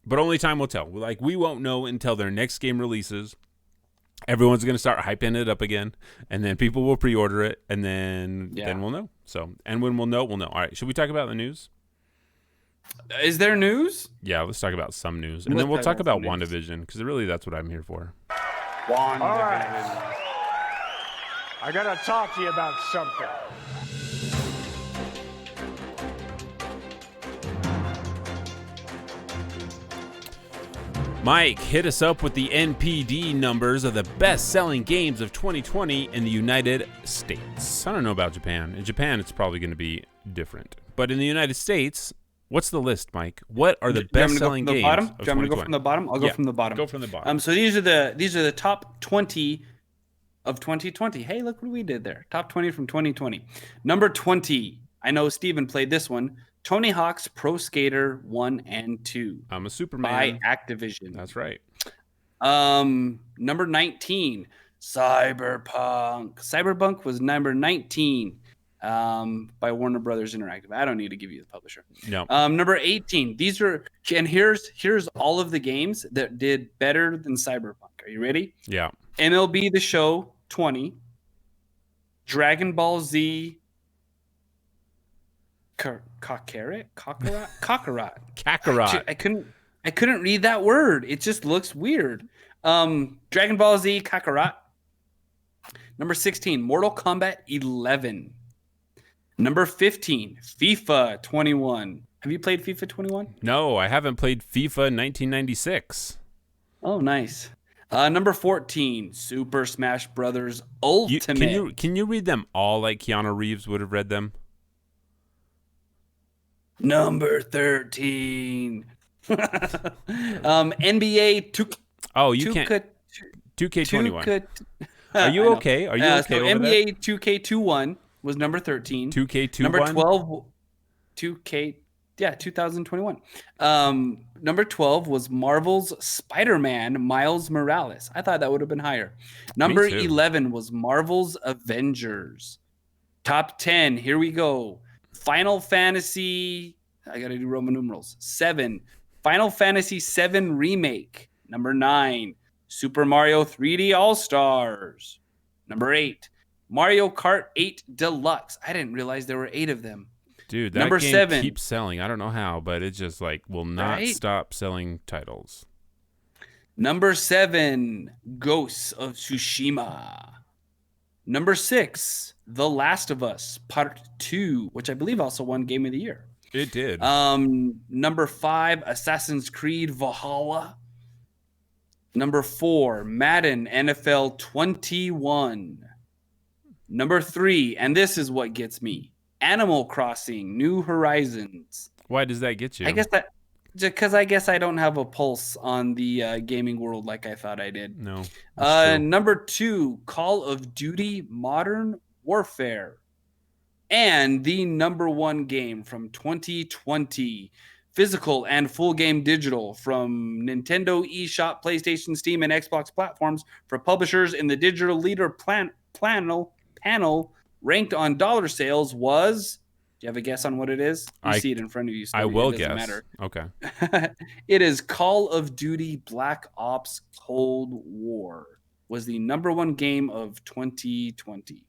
only time will tell. Like, we won't know until their next game releases. Everyone's going to start hyping it up again, and then people will pre-order it, and then we'll know. So, and when we'll know, we'll know. All right, should we talk about the news? Is there news? Yeah, let's talk about some news, and then we'll talk about Wanda Vision because really that's what I'm here for. All right. I gotta talk to you about something. Mike, hit us up with the NPD numbers of the best-selling games of 2020 in the United States. I don't know about Japan. In Japan, it's probably going to be different. But in the United States, what's the list, Mike? What are the best-selling games of 2020? Do you want me to go from the bottom? I'll go from the bottom. Go from the bottom. So these are the top 20 of 2020. Hey, look what we did there. Top 20 from 2020. Number 20. I know Steven played this one. Tony Hawk's Pro Skater 1 and 2. I'm a Superman. By Activision. That's right. Number 19, Cyberpunk. Cyberpunk was number 19 by Warner Brothers Interactive. I don't need to give you the publisher. No. Number 18. These are, and here's all of the games that did better than Cyberpunk. Are you ready? Yeah. MLB The Show 20. Dragon Ball Z Kakarot. I couldn't read that word. It just looks weird. Dragon Ball Z Kakarot. Number 16, Mortal Kombat 11. Number 15, FIFA 21. Have you played FIFA 21? No, I haven't played FIFA 1996. Oh, nice. Number 14, Super Smash Brothers Ultimate. Can you read them all like Keanu Reeves would have read them? Number 13. NBA 2K. Oh, you can't. 2K21. Are you okay? Are you okay? So over NBA 2K21 was number 13. 2K21. Number 12. 2K. Yeah, 2021. Number 12 was Marvel's Spider-Man Miles Morales. I thought that would have been higher. Number 11 was Marvel's Avengers. Top 10. Here we go. Final Fantasy. I got to do Roman numerals. 7. Final Fantasy 7 Remake. Number 9. Super Mario 3D All-Stars. Number 8. Mario Kart 8 Deluxe. I didn't realize there were 8 of them. Dude, that Number game 7 keeps selling. I don't know how, but it just like will not stop selling titles. Number 7, Ghosts of Tsushima. Number 6, The Last of Us Part 2, which I believe also won Game of the Year. It did. Number 5, Assassin's Creed Valhalla. Number 4, Madden NFL 21. Number 3, and this is what gets me, Animal Crossing New Horizons. Why does that get you? I guess that because I guess I don't have a pulse on the gaming world like I thought I did. No. Number 2, Call of Duty Modern Warfare. And the number 1 game from 2020, physical and full game digital from Nintendo eShop, PlayStation, Steam, and Xbox platforms for publishers in the digital leader panel ranked on dollar sales was. Do you have a guess on what it is? You see it in front of you. So I will guess. Matter. Okay. It is Call of Duty Black Ops Cold War. Was the number 1 game of 2020.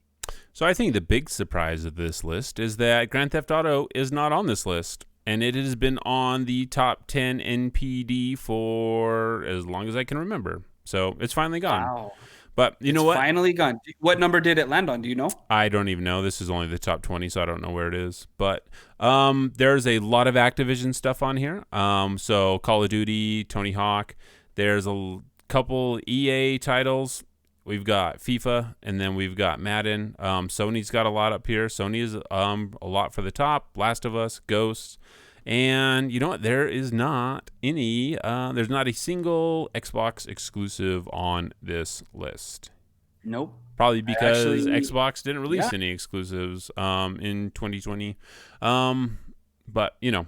So I think the big surprise of this list is that Grand Theft Auto is not on this list, and it has been on the top 10 NPD for as long as I can remember. So it's finally gone. Wow. But you know what? Finally gone. What number did it land on? Do you know? I don't even know. This is only the top 20, so I don't know where it is. But there's a lot of Activision stuff on here. So Call of Duty, Tony Hawk. There's a couple EA titles. We've got FIFA, and then we've got Madden. Sony's got a lot up here. Sony is a lot for the top. Last of Us, Ghosts. And you know what? There is not any, there's not a single Xbox exclusive on this list. Nope. Probably because Xbox didn't release any exclusives in 2020. But, you know,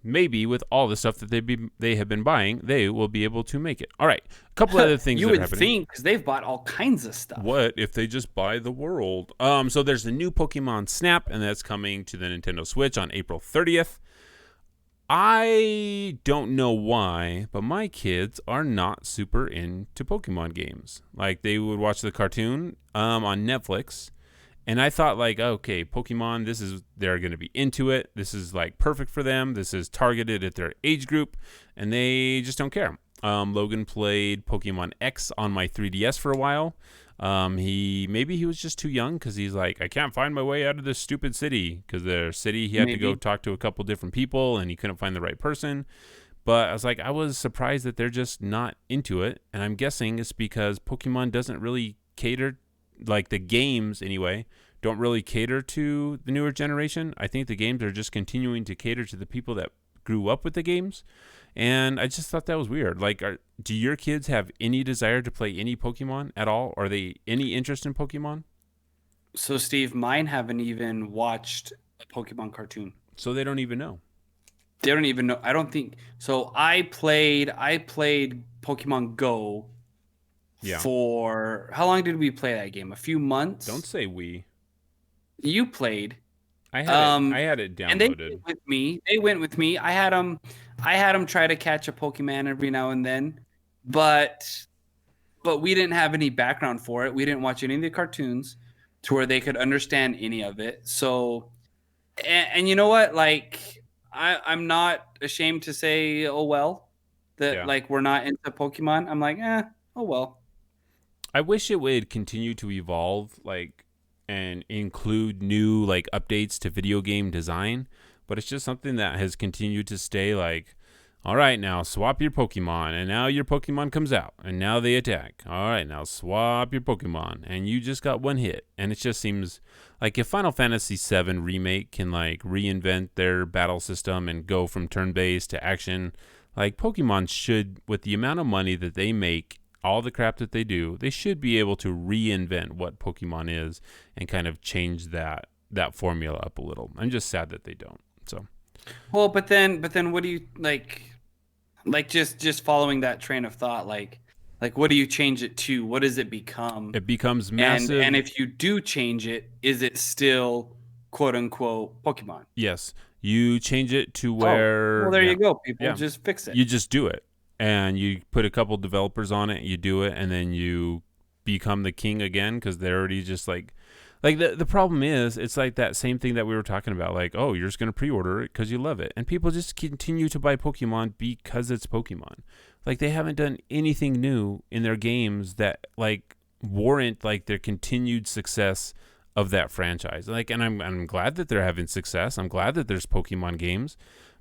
maybe with all the stuff that they have been buying, they will be able to make it. All right. A couple other things you that are would happening. think, because they've bought all kinds of stuff. What if they just buy the world? So there's a new Pokemon Snap, and that's coming to the Nintendo Switch on April 30th. I don't know why, but my kids are not super into Pokemon games. Like, they would watch the cartoon on Netflix, and I thought, like, okay, Pokemon, they're going to be into it. This is, like, perfect for them. This is targeted at their age group, and they just don't care. Logan played Pokemon X on my 3DS for a while. Maybe he was just too young because he's like, I can't find my way out of this stupid city, because their city, he had to go talk to a couple different people and he couldn't find the right person. But I was like, I was surprised that they're just not into it. And I'm guessing it's because Pokemon doesn't really cater, like the games anyway, don't really cater to the newer generation. I think the games are just continuing to cater to the people that grew up with the games. And I just thought that was weird. Like, do your kids have any desire to play any Pokemon at all? Are they any interest in Pokemon? So, Steve, mine haven't even watched a Pokemon cartoon. So they don't even know. They don't even know. I don't think so. I played Pokemon Go for how long did we play that game? A few months. Don't say we. You played. I had it downloaded. And they went with me. I had them try to catch a Pokemon every now and then, but we didn't have any background for it. We didn't watch any of the cartoons to where they could understand any of it. So, and you know what? Like, I'm not ashamed to say, oh well, that like we're not into Pokemon. I'm like, oh well. I wish it would continue to evolve, like, and include new like updates to video game design, but it's just something that has continued to stay like, all right, now swap your Pokemon, and now your Pokemon comes out, and now they attack. All right, now swap your Pokemon, and you just got one hit. And it just seems like if Final Fantasy VII Remake can like reinvent their battle system and go from turn-based to action, like Pokemon should, with the amount of money that they make, all the crap that they do, they should be able to reinvent what Pokemon is and kind of change that formula up a little. I'm just sad that they don't. So, well, but then what do you like just following that train of thought, like what do you change it to? What does it become? It becomes massive. And if you do change it, is it still quote unquote Pokemon? Yes. You change it to where well, there you go. People just fix it. You just do it. And you put a couple developers on it, you do it, and then you become the king again, because they're already just like the problem is, it's like that same thing that we were talking about, like, oh, you're just going to pre-order it because you love it. And people just continue to buy Pokemon because it's Pokemon. Like, they haven't done anything new in their games that like warrant like their continued success of that franchise. Like, and I'm glad that they're having success. I'm glad that there's Pokemon games,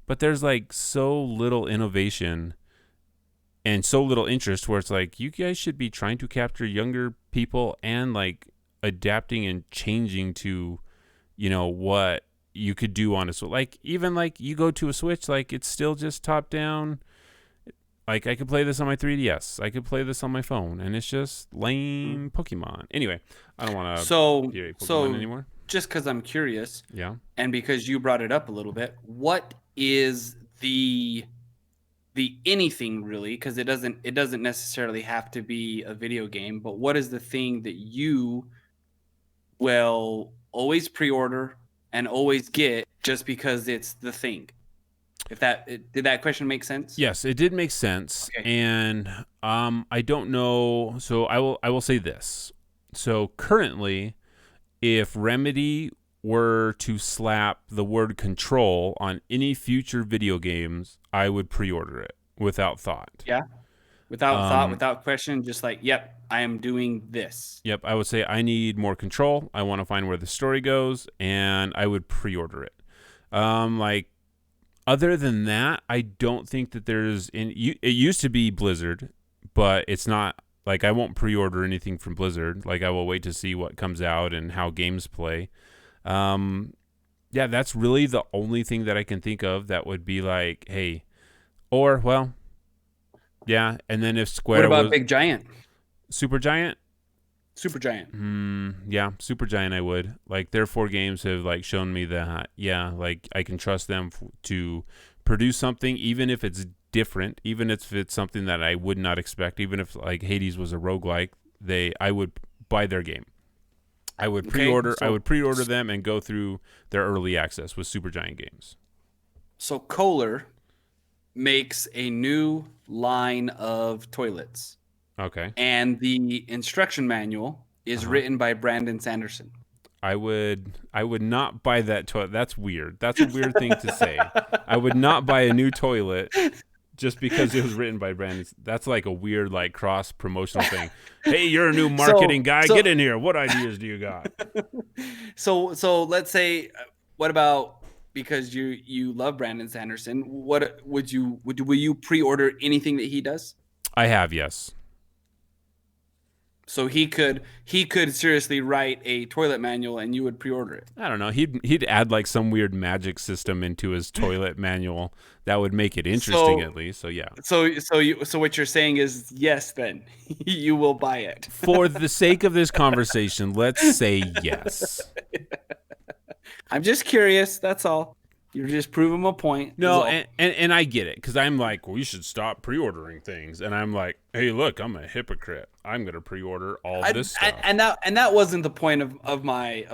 but there's like so little innovation and so little interest, where it's like, you guys should be trying to capture younger people and like adapting and changing to, you know, what you could do on a Switch. Like, even like you go to a Switch, like it's still just top down. Like, I could play this on my 3DS. I could play this on my phone, and it's just lame Pokemon. Anyway, I don't want to hear Pokemon anymore. Just because I'm curious, and because you brought it up a little bit, what is the anything really, because it doesn't necessarily have to be a video game, but what is the thing that you will always pre-order and always get just because it's the thing? Did that question make sense? Yes, it did make sense. Okay. And I don't know, so I will say this. So currently, if Remedy were to slap the word control on any future video games, I would pre-order it without thought. Yeah. Without thought, without question, just like, yep, I am doing this. Yep, I would say I need more control. I want to find where the story goes, and I would pre-order it. Like, other than that, I don't think that there's... It used to be Blizzard, but it's not... Like, I won't pre-order anything from Blizzard. Like, I will wait to see what comes out and how games play. Yeah, that's really the only thing that I can think of that would be like, hey... Or, well... Yeah, and then if Square What about was... Big Giant? Supergiant? Supergiant. Yeah, Supergiant I would. Like, their 4 games have, like, shown me that, yeah, like, I can trust them to produce something, even if it's different, even if it's something that I would not expect, even if, like, Hades was a roguelike, I would buy their game. I would pre-order them and go through their early access with Supergiant games. So Kohler makes a new line of toilets. Okay. And the instruction manual is written by Brandon Sanderson. I would not buy that toilet. That's weird. That's a weird thing to say. I would not buy a new toilet just because it was written by Brandon. That's like a weird, like, cross promotional thing. Hey, you're a new marketing guy. Get in here. What ideas do you got? So let's say, what about, because you love Brandon Sanderson, what will you pre-order anything that he does? I have, yes. So he could seriously write a toilet manual and you would pre-order it. I don't know. He'd add like some weird magic system into his toilet manual that would make it interesting, at least. So yeah. So what you're saying is yes, then you will buy it. For the sake of this conversation, let's say yes. I'm just curious. That's all. You're just proving my point. No, and I get it, because I'm like, well, you should stop pre-ordering things, and I'm like, hey, look, I'm a hypocrite. I'm gonna pre-order all this stuff. And that wasn't the point of my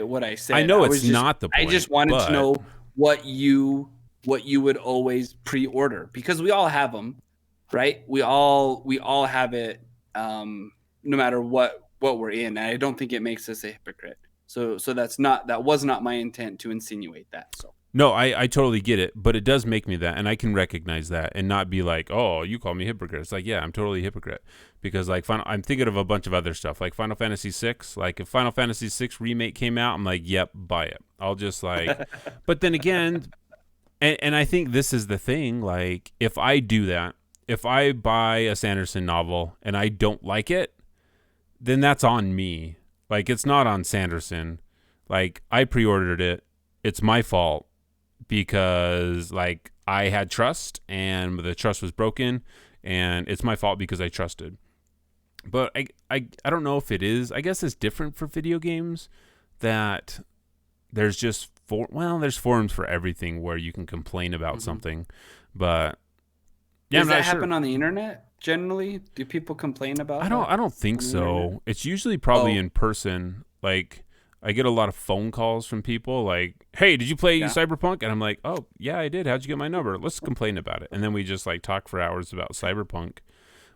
what I said. I know it's not the point. I just wanted to know what you would always pre-order, because we all have them, right? We all have it, no matter what we're in. And I don't think it makes us a hypocrite. So that was not my intent to insinuate that. So. No, I totally get it, but it does make me that, and I can recognize that and not be like, oh, you call me hypocrite. It's like, yeah, I'm totally a hypocrite, because like I'm thinking of a bunch of other stuff, like Final Fantasy VI. Like if Final Fantasy VI Remake came out, I'm like, yep, buy it. I'll just like, but then again, and I think this is the thing, like if I do that, if I buy a Sanderson novel and I don't like it, then that's on me. Like it's not on Sanderson. Like I pre-ordered it. It's my fault. Because like I had trust and the trust was broken, and it's my fault because I trusted. But I don't know if it is. I guess it's different for video games, that there's just there's forums for everything where you can complain about something. But yeah, does that happen on the internet generally? Do people complain about I don't think so. Internet? It's usually probably in person. Like I get a lot of phone calls from people like, hey, did you play Cyberpunk? And I'm like, oh, yeah, I did. How'd you get my number? Let's complain about it. And then we just like talk for hours about Cyberpunk.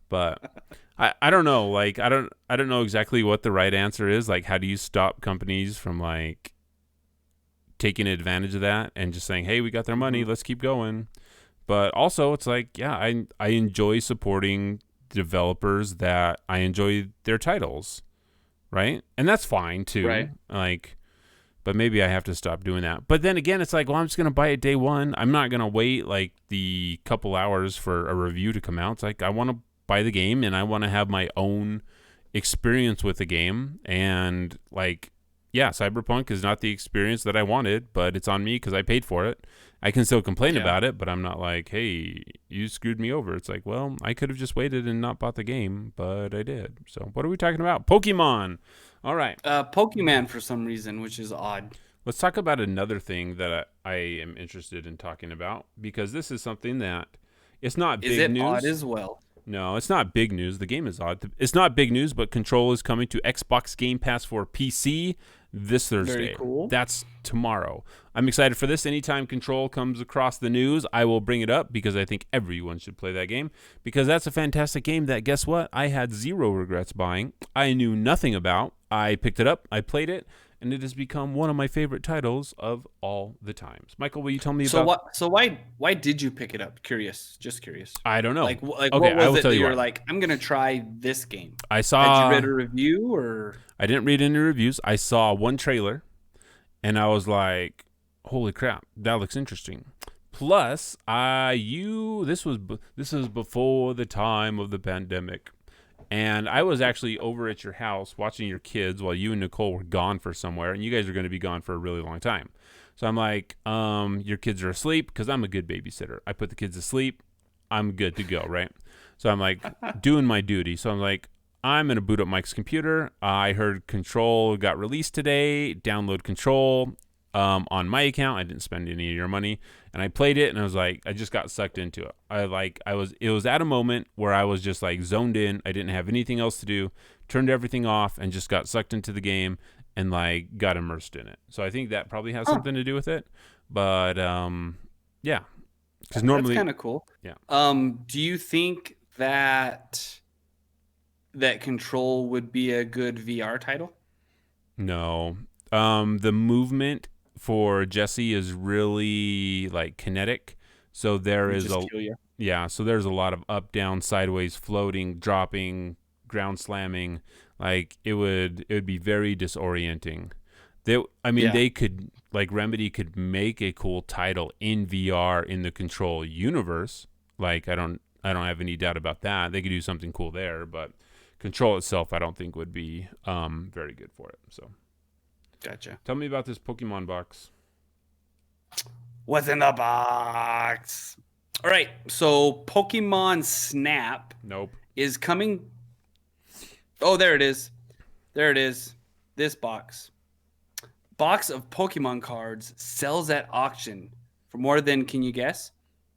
But I don't know. Like, I don't know exactly what the right answer is. Like, how do you stop companies from like taking advantage of that and just saying, hey, we got their money. Let's keep going. But also it's like, yeah, I enjoy supporting developers that I enjoy their titles. Right? And that's fine too. Right. Like, but maybe I have to stop doing that. But then again, it's like, well, I'm just going to buy it day one. I'm not going to wait like the couple hours for a review to come out. It's like, I want to buy the game and I want to have my own experience with the game. And like, yeah, Cyberpunk is not the experience that I wanted, but it's on me because I paid for it. I can still complain about it, but I'm not like, hey, you screwed me over. It's like, well, I could have just waited and not bought the game, but I did. So what are we talking about? Pokemon. All right. Pokemon for some reason, which is odd. Let's talk about another thing that I am interested in talking about, because this is something that it's not big news. Is it odd as well? No, it's not big news. The game is odd. It's not big news, but Control is coming to Xbox Game Pass for PC this Thursday. Very cool. That's tomorrow. I'm excited for this. Anytime Control comes across the news, I will bring it up, because I think everyone should play that game, because that's a fantastic game that, guess what? I had zero regrets buying. I knew nothing about. I picked it up. I played it. and it has become one of my favorite titles of all the times. Michael, will you tell me about? So why did you pick it up? Just curious. I don't know. Like Okay, what I was will it tell that you you were why. like, I'm gonna try this game? I Had saw. you read a review or? I didn't read any reviews. I saw one trailer, and I was like, "Holy crap, that looks interesting." Plus, this was before the time of the pandemic, and I was actually over at your house watching your kids while you and Nicole were gone for somewhere, and you guys are going to be gone for a really long time. So I'm like, your kids are asleep because I'm a good babysitter. I put the kids to sleep. I'm good to go, right? So I'm like doing my duty. So I'm like, I'm going to boot up Mike's computer. I heard Control got released today. Download Control on my account. I didn't spend any of your money. And I played it, and I was like, I just got sucked into it. It was at a moment where I was just like zoned in. I didn't have anything else to do. Turned everything off and just got sucked into the game and like got immersed in it. So I think that probably has something to do with it. But yeah, because normally that's kind of cool. Yeah. Do you think that Control would be a good VR title? No. The movement for Jesse is really like kinetic. So there's a lot of up, down, sideways, floating, dropping, ground slamming. Like it would be very disorienting. They could, like, Remedy could make a cool title in VR in the Control universe. Like I don't have any doubt about that. They could do something cool there, but Control itself I don't think would be very good for it. So Gotcha. tell me about this Pokemon box. What's in the box? All right, so Pokemon Snap Nope. is coming. Oh, there it is. There it is. This box of Pokemon cards sells at auction for more than, can you guess?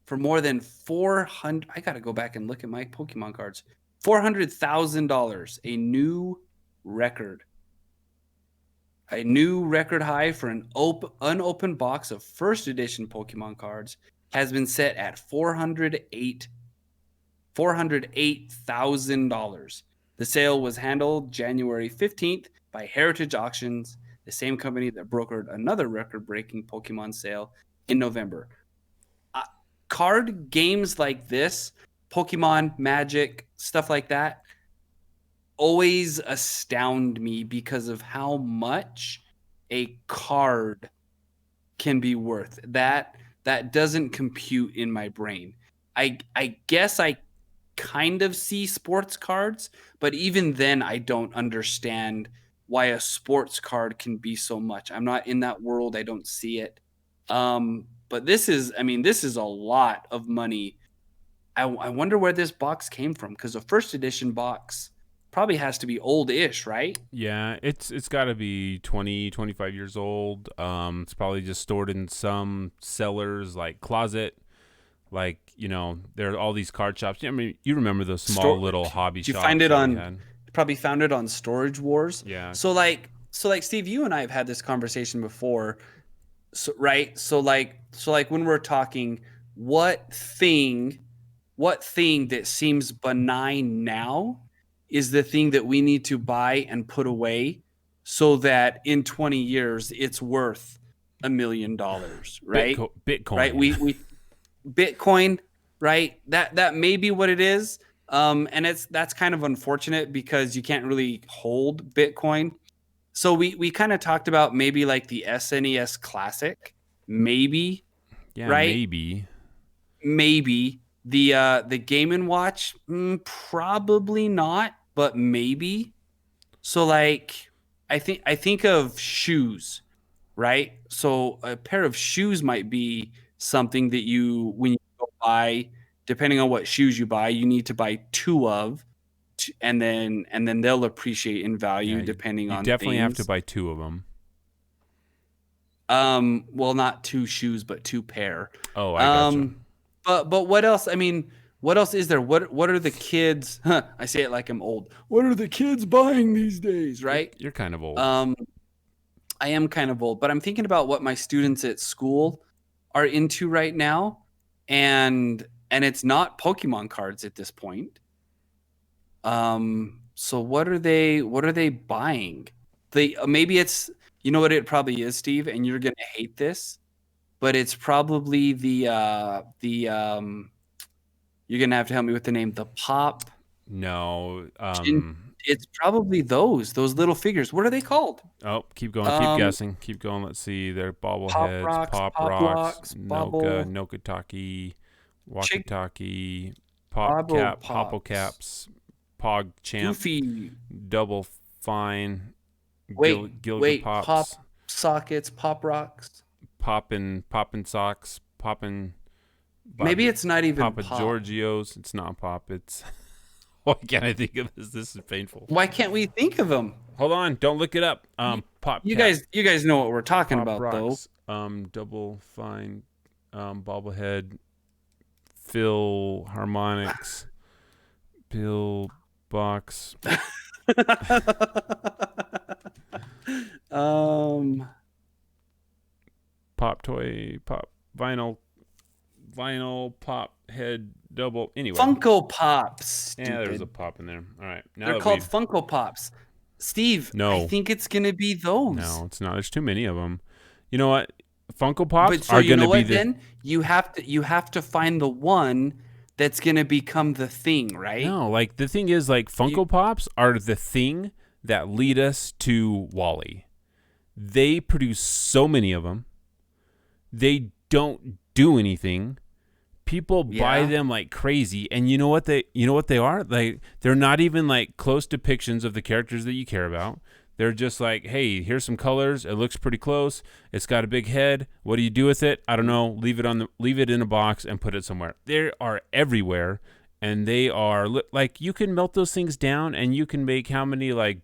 For more than 400. I got to go back and look at my Pokemon cards. $400,000, a new record. A new record high for an unopened box of first edition Pokemon cards has been set at $408,000. The sale was handled January 15th by Heritage Auctions, the same company that brokered another record-breaking Pokemon sale in November. Card games like this, Pokemon, Magic, stuff like that, always astound me because of how much a card can be worth. That doesn't compute in my brain. I guess I kind of see sports cards, but even then I don't understand why a sports card can be so much. I'm not in that world. I don't see it. But this is a lot of money. I wonder where this box came from, because a first edition box probably has to be old-ish, right? Yeah, it's got to be 20, 25 years old. It's probably just stored in some seller's like closet. Like, there are all these card shops. I mean, you remember those small little hobby shops. You find it on, probably found it on Storage Wars. Yeah. So like Steve, you and I have had this conversation before. So, right? So like when we're talking, what thing that seems benign now is the thing that we need to buy and put away so that in 20 years it's worth $1 million, right? Bitcoin. Right? We Bitcoin, right? That may be what it is. And that's kind of unfortunate because you can't really hold Bitcoin. So we kind of talked about maybe like the SNES Classic, maybe. Yeah, right? Maybe the Game & Watch, probably not, but maybe. So like I think of shoes, right? So a pair of shoes might be something that when you go buy, depending on what shoes you buy, you need to buy two of, and then they'll appreciate in value depending on. You definitely things. have to buy two of them. Well, not two shoes, but two pair. Oh, I gotcha. But what else? I mean, what else is there? What are the kids? I say it like I'm old. What are the kids buying these days? Right? You're kind of old. I am kind of old, but I'm thinking about what my students at school are into right now, and it's not Pokemon cards at this point. So what are they buying? Maybe it's You know what it probably is, Steve, and you're gonna hate this, but it's probably the you're gonna have to help me with the name. The pop. No. It's probably those little figures. What are they called? Oh, keep going. Keep guessing. Keep going. Let's see. They're bobbleheads, Pop Rocks, Noka, Nokataki, Walkie-Talkie, Pop Cap, Popple Caps, Pog Champ, Goofy, Double Fine, wait, Pops, Pop Sockets, Pop Rocks. Poppin' Socks, Poppin'. Maybe it's not even Papa Pop. Giorgio's. It's not Pop. It's. Why can't I think of this? This is painful. Why can't we think of them? Hold on, don't look it up. Pop. You Cap, guys know what we're talking Pop about, Rocks, Double Fine, Bobblehead, Phil Harmonics, Bill Box. Pop Toy, Pop Vinyl, Pop Head, Double. Anyway, Funko Pops. yeah, there's a pop in there. All right, now They're called Funko Pops. Steve, No. I think it's gonna be those. No, it's not. There's too many of them. You know what? Funko Pops But so are you going know to be what? Then you have to find the one that's gonna become the thing, right? No, like the thing is, like Funko Pops are the thing that lead us to Wall-E. They produce so many of them. They don't do anything. People buy them like crazy, and you know what they are? Like they're not even like close depictions of the characters that you care about. They're just like, hey, here's some colors. It looks pretty close. It's got a big head. What do you do with it? I don't know. Leave it in a box and put it somewhere. They are everywhere, and they are like you can melt those things down, and you can make how many I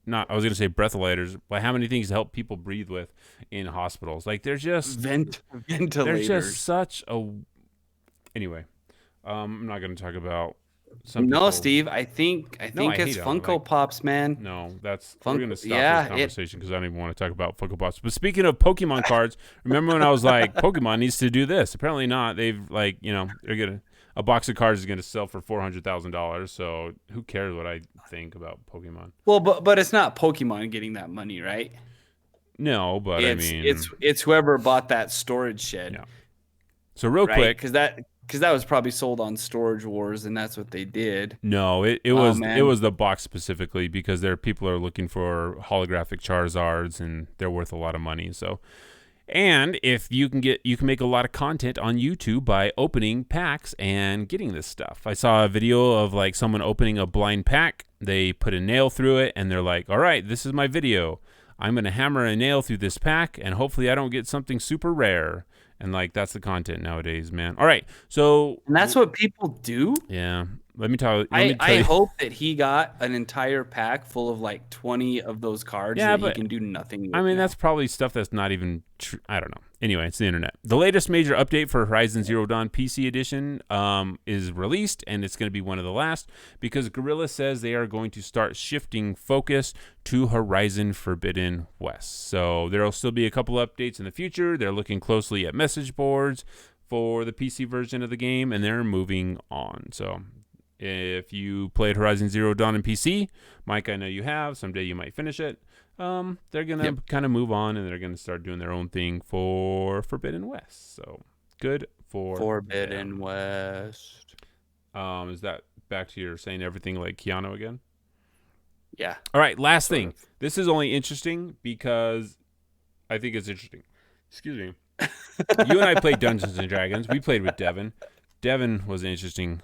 was gonna say breathalyzers, but how many things to help people breathe with in hospitals? Like there's just ventilators. There's just such a. Anyway, I'm not going to talk about some. No, people. Steve, I think it's hate Funko Pops, man. No, we're going to stop yeah, this conversation because I don't even want to talk about Funko Pops. But speaking of Pokemon cards, remember when I was like, Pokemon needs to do this? Apparently not. They've they're gonna a box of cards is going to sell for $400,000. So who cares what I think about Pokemon? Well, but it's not Pokemon getting that money, right? No, but it's whoever bought that storage shed. Yeah. So real quick, because that was probably sold on Storage Wars, and that's what they did. No, it was the box specifically because people are looking for holographic Charizards, and they're worth a lot of money. So, and if you can make a lot of content on YouTube by opening packs and getting this stuff. I saw a video of like someone opening a blind pack. They put a nail through it, and they're like, "All right, this is my video. I'm gonna hammer a nail through this pack, and hopefully I don't get something super rare." And like that's the content nowadays, man. All right, so and that's what people do. Yeah, let me tell you. I hope that he got an entire pack full of like 20 of those cards that he can do nothing with. I mean, that's probably stuff that's not even true. I don't know. Anyway, it's the internet. The latest major update for Horizon Zero Dawn PC Edition is released, and it's going to be one of the last because Guerrilla says they are going to start shifting focus to Horizon Forbidden West. So there will still be a couple updates in the future. They're looking closely at message boards for the PC version of the game, and they're moving on. So if you played Horizon Zero Dawn in PC, Mike, I know you have. Someday you might finish it. They're going to kind of move on, and they're going to start doing their own thing for Forbidden West. So good for Forbidden West. Is that back to your saying everything like Keanu again? Yeah. All right, last thing. This is only interesting because I think it's interesting. Excuse me. You and I played Dungeons and Dragons. We played with Devin. Devin was an interesting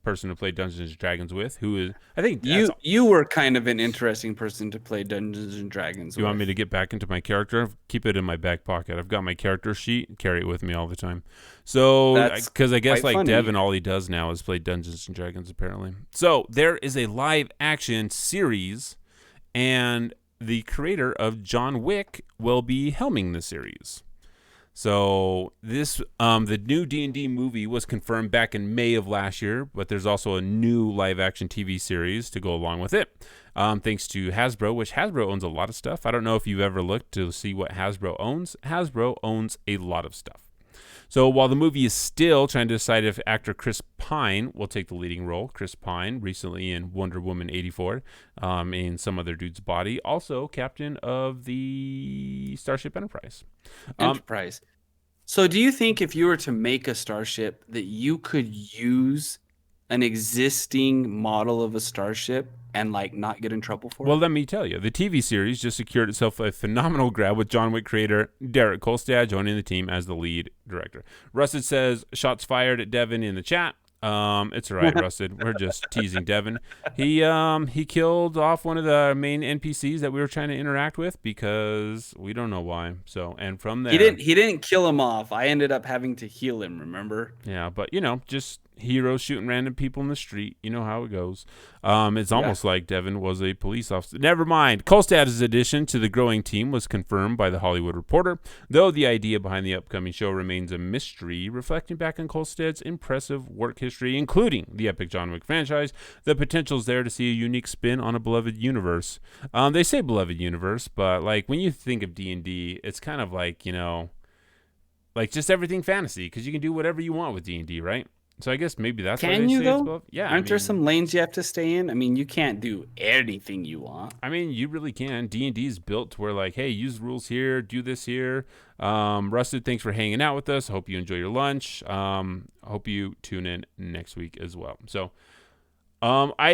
person to play Dungeons and Dragons with. Who is? I think you were kind of an interesting person to play Dungeons and Dragons. You want me to get back into my character? Keep it in my back pocket. I've got my character sheet. Carry it with me all the time. So, because I guess like funny. Devin, all he does now is play Dungeons and Dragons. Apparently, so there is a live action series, and the creator of John Wick will be helming the series. So this, the new D&D movie was confirmed back in May of last year, but there's also a new live-action TV series to go along with it, thanks to Hasbro, which Hasbro owns a lot of stuff. I don't know if you've ever looked to see what Hasbro owns. Hasbro owns a lot of stuff. So while the movie is still trying to decide if actor Chris Pine will take the leading role, Chris Pine, recently in Wonder Woman 84, in some other dude's body, also captain of the Starship Enterprise. Enterprise. So do you think if you were to make a starship that you could use an existing model of a starship and like not get in trouble for Well, it? let me tell you, the TV series just secured itself a phenomenal grab with John Wick creator Derek Kolstad joining the team as the lead director. Rusted says, shots fired at Devin in the chat. It's all right, Rusted. We're just teasing Devin. He killed off one of the main NPCs that we were trying to interact with because we don't know why. So, and from there, He didn't kill him off. I ended up having to heal him, remember? yeah, but just heroes shooting random people in the street. You know how it goes. It's almost like Devin was a police officer. Never mind. Kolstad's addition to the growing team was confirmed by The Hollywood Reporter, though the idea behind the upcoming show remains a mystery, reflecting back on Kolstad's impressive work history, including the epic John Wick franchise. The potential's there to see a unique spin on a beloved universe. They say beloved universe, but like when you think of D&D, it's kind of like, like just everything fantasy, because you can do whatever you want with D&D, right? So I guess maybe that's why Can they you say though? it's above. Yeah, Aren't there some lanes you have to stay in? I mean, you can't do anything you want. I mean, you really can. D&D is built to where like, hey, use rules here, do this here. Rusted, thanks for hanging out with us. Hope you enjoy your lunch. Hope you tune in next week as well. So I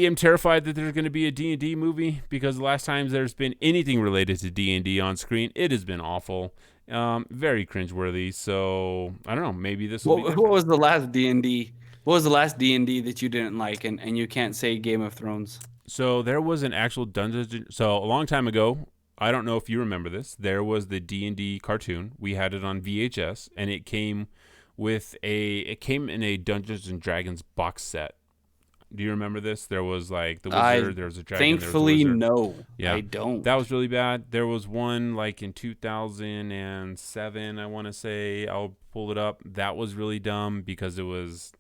am terrified that there's going to be a D&D movie because the last times there's been anything related to D&D on screen, it has been awful. Very cringeworthy. So I don't know. Maybe this will be What was the last D&D? What was the last D&D that you didn't like, and you can't say Game of Thrones? So there was an actual Dungeons. So a long time ago, I don't know if you remember this. There was the D&D cartoon. We had it on VHS, and it came in a Dungeons and Dragons box set. Do you remember this? There was like the wizard, there was a dragon. Thankfully, there was a wizard. no. Yeah, I don't. That was really bad. There was one like in 2007, I want to say. I'll pull it up. That was really dumb because it was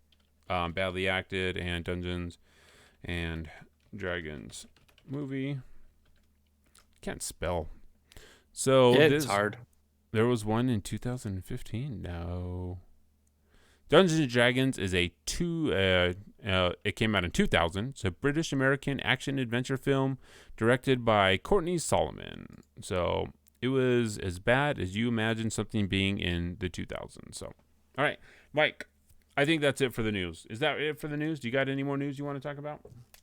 badly acted, and Dungeons and Dragons movie. Can't spell. So it's hard. There was one in 2015. No. Dungeons and Dragons is it came out in 2000. It's a British-American action-adventure film directed by Courtney Solomon. So it was as bad as you imagine something being in the 2000s. So, all right, Mike, I think that's it for the news. Is that it for the news? Do you got any more news you want to talk about?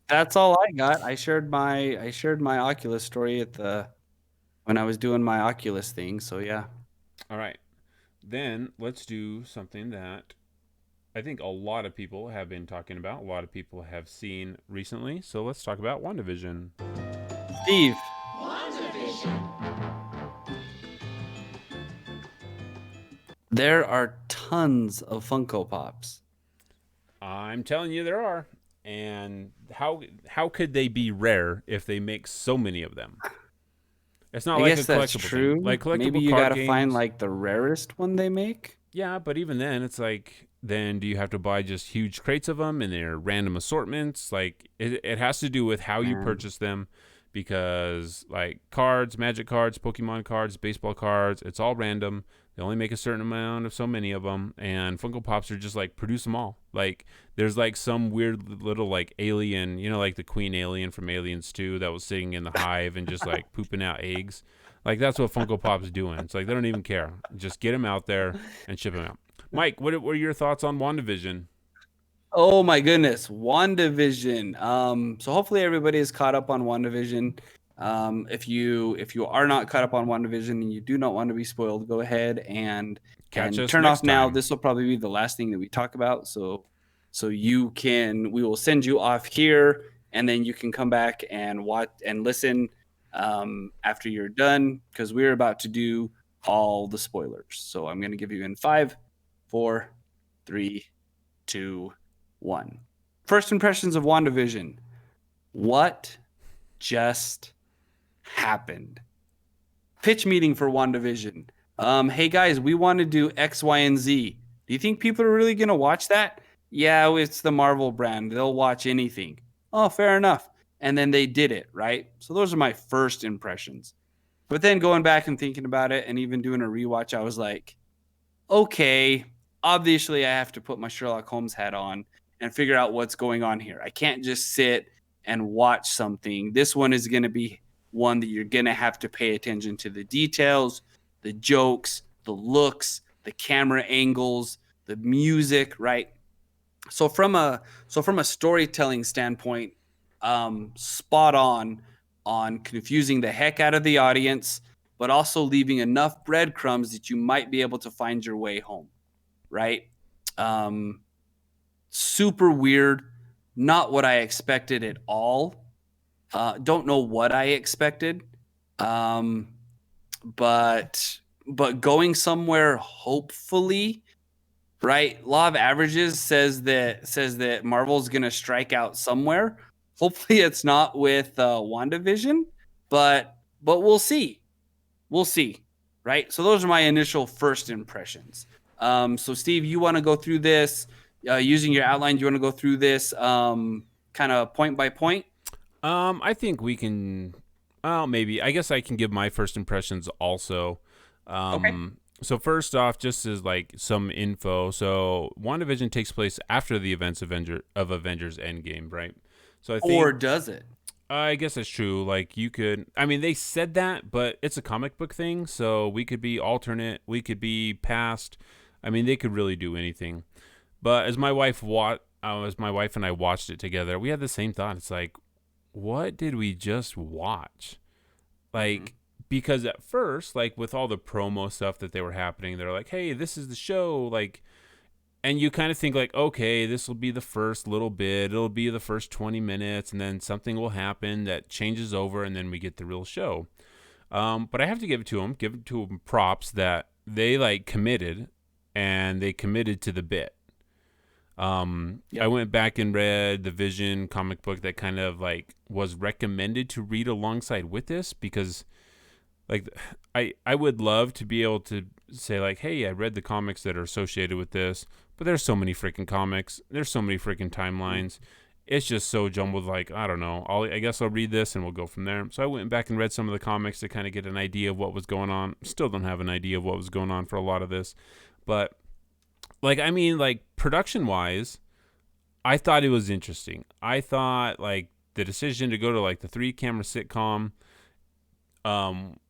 That's all I got. I shared my Oculus story when I was doing my Oculus thing. So yeah. All right, then let's do something that I think a lot of people have been talking about. A lot of people have seen recently. So let's talk about Wanda Vision. Steve. There are tons of Funko Pops. I'm telling you there are. And how could they be rare if they make so many of them? It's not I like guess a collectible that's true. thing. Like collectible Maybe you card gotta games, find like the rarest one they make. Yeah, but even then, it's like, then do you have to buy just huge crates of them and they're random assortments? Like, it has to do with how you purchase them, because like cards, magic cards, Pokemon cards, baseball cards, it's all random. They only make a certain amount of so many of them, and Funko Pops are just like, produce them all. Like, there's like some weird little like alien, like the queen alien from Aliens 2 that was sitting in the hive and just like pooping out eggs. Like, that's what Funko Pop's doing. It's like, they don't even care. Just get them out there and ship them out. Mike, what were your thoughts on WandaVision? Oh my goodness, WandaVision. So hopefully everybody is caught up on WandaVision. If you are not caught up on WandaVision and you do not want to be spoiled, go ahead and turn off now. This will probably be the last thing that we talk about. So we will send you off here, and then you can come back and watch and listen after you're done, because we're about to do all the spoilers. So I'm going to give you in 5, 4, 3, 2, 1. First impressions of WandaVision. What just happened? Pitch meeting for WandaVision. Hey guys, we want to do X, Y, and Z. Do you think people are really going to watch that? Yeah, it's the Marvel brand. They'll watch anything. Oh, fair enough. And then they did it, right? So those are my first impressions. But then going back and thinking about it and even doing a rewatch, I was like, okay, obviously I have to put my Sherlock Holmes hat on and figure out what's going on here. I can't just sit and watch something. This one is going to be one that you're going to have to pay attention to the details, the jokes, the looks, the camera angles, the music, right? So from a storytelling standpoint, spot on confusing the heck out of the audience, but also leaving enough breadcrumbs that you might be able to find your way home, right? Super weird, not what I expected at all. Don't know what I expected, but going somewhere hopefully, right? Law of averages says that Marvel's gonna strike out somewhere. Hopefully, it's not with Wanda Vision, but we'll see. We'll see, right? So those are my initial first impressions. So Steve, you want to go through this using your outline? Do you want to go through this kind of point by point? I think we can. Well, maybe. I guess I can give my first impressions also. Okay. So first off, just as like some info. So WandaVision takes place after the events of Avengers Endgame, right? So I think, Or does it? I guess that's true. Like you could, I mean, they said that, but it's a comic book thing, so we could be alternate, we could be past. I mean, they could really do anything. But as my wife and I watched it together, we had the same thought. It's like, what did we just watch? Like, because at first, like with all the promo stuff that they were happening, they're like, hey, this is the show. Like, and you kind of think like, okay, this will be the first little bit. It'll be the first 20 minutes. And then something will happen that changes over. And then we get the real show. But I have to give it to them props that they like committed, and they committed to the bit. I went back and read the Vision comic book that kind of like was recommended to read alongside with this, because like I would love to be able to say like, hey, I read the comics that are associated with this, but there's so many freaking comics, there's so many freaking timelines, it's just so jumbled. Like, I don't know, I guess I'll read this and we'll go from there. So I went back and read some of the comics to kind of get an idea of what was going on. Still don't have an idea of what was going on for a lot of this, but like, I mean, like production wise, I thought it was interesting. I thought like the decision to go to like the 3-camera sitcom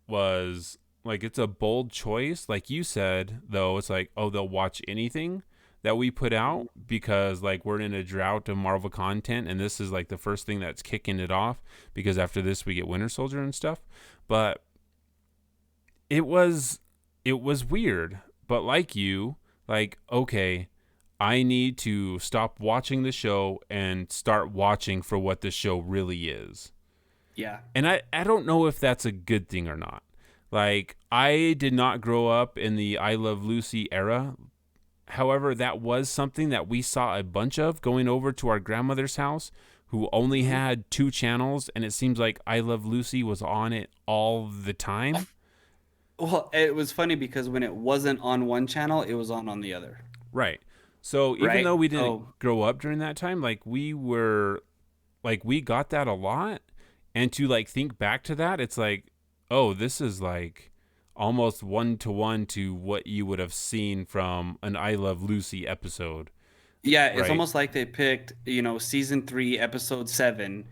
was like, it's a bold choice. Like you said, though, it's like, oh, they'll watch anything that we put out because like we're in a drought of Marvel content, and this is like the first thing that's kicking it off, because after this we get Winter Soldier and stuff. But it was weird. But like you, like, okay, I need to stop watching the show and start watching for what the show really is. Yeah. And I don't know if that's a good thing or not. Like, I did not grow up in the I Love Lucy era. However, that was something that we saw a bunch of going over to our grandmother's house, who only had 2 channels, and it seems like I Love Lucy was on it all the time. Well, it was funny because when it wasn't on one channel, it was on the other. Right. So even Right? though we didn't grow up during that time, like we got that a lot. And to like think back to that, it's like, oh, this is like almost 1-to-1 to what you would have seen from an I Love Lucy episode. Yeah, it's right? almost like they picked, season 3, episode 7,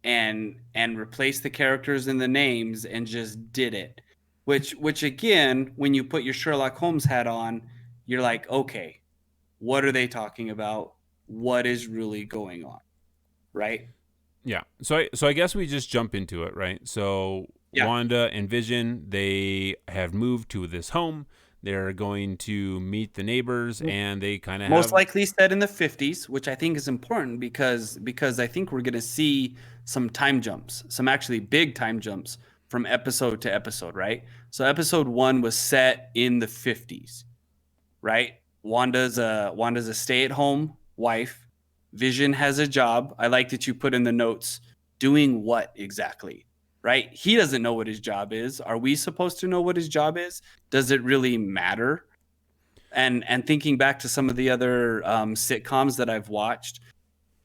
and replaced the characters and the names and just did it. Which again, when you put your Sherlock Holmes hat on, you're like, okay, what are they talking about? What is really going on? Right? Yeah. So I guess we just jump into it, right? So Yeah. Wanda and Vision, they have moved to this home. They're going to meet the neighbors, and they kind of Most likely set in the 50s, which I think is important because I think we're going to see some time jumps, some actually big time jumps from episode to episode, right? So episode 1 was set in the 50s, right? Wanda's a stay-at-home wife. Vision has a job. I like that you put in the notes, doing what exactly, right? He doesn't know what his job is. Are we supposed to know what his job is? Does it really matter? And thinking back to some of the other sitcoms that I've watched,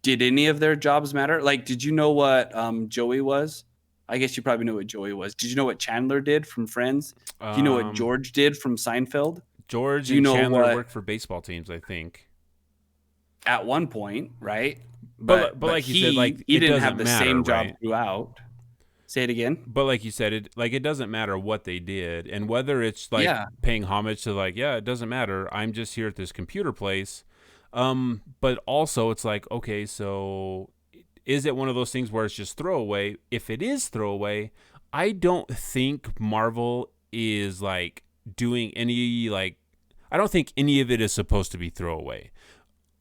did any of their jobs matter? Like, did you know what Joey was? I guess you probably know what Joey was. Did you know what Chandler did from Friends? Do you know what George did from Seinfeld? George you and know Chandler what? work for baseball teams, I think. At one point, right? But like you said, like, he it didn't doesn't have the matter, same job right? throughout. Say it again. But like you said, it doesn't matter what they did, and whether it's like Yeah. paying homage to like, yeah, it doesn't matter. I'm just here at this computer place. But also it's like, okay, so is it one of those things where it's just throwaway? If it is throwaway, I don't think Marvel is like doing any like, I don't think any of it is supposed to be throwaway.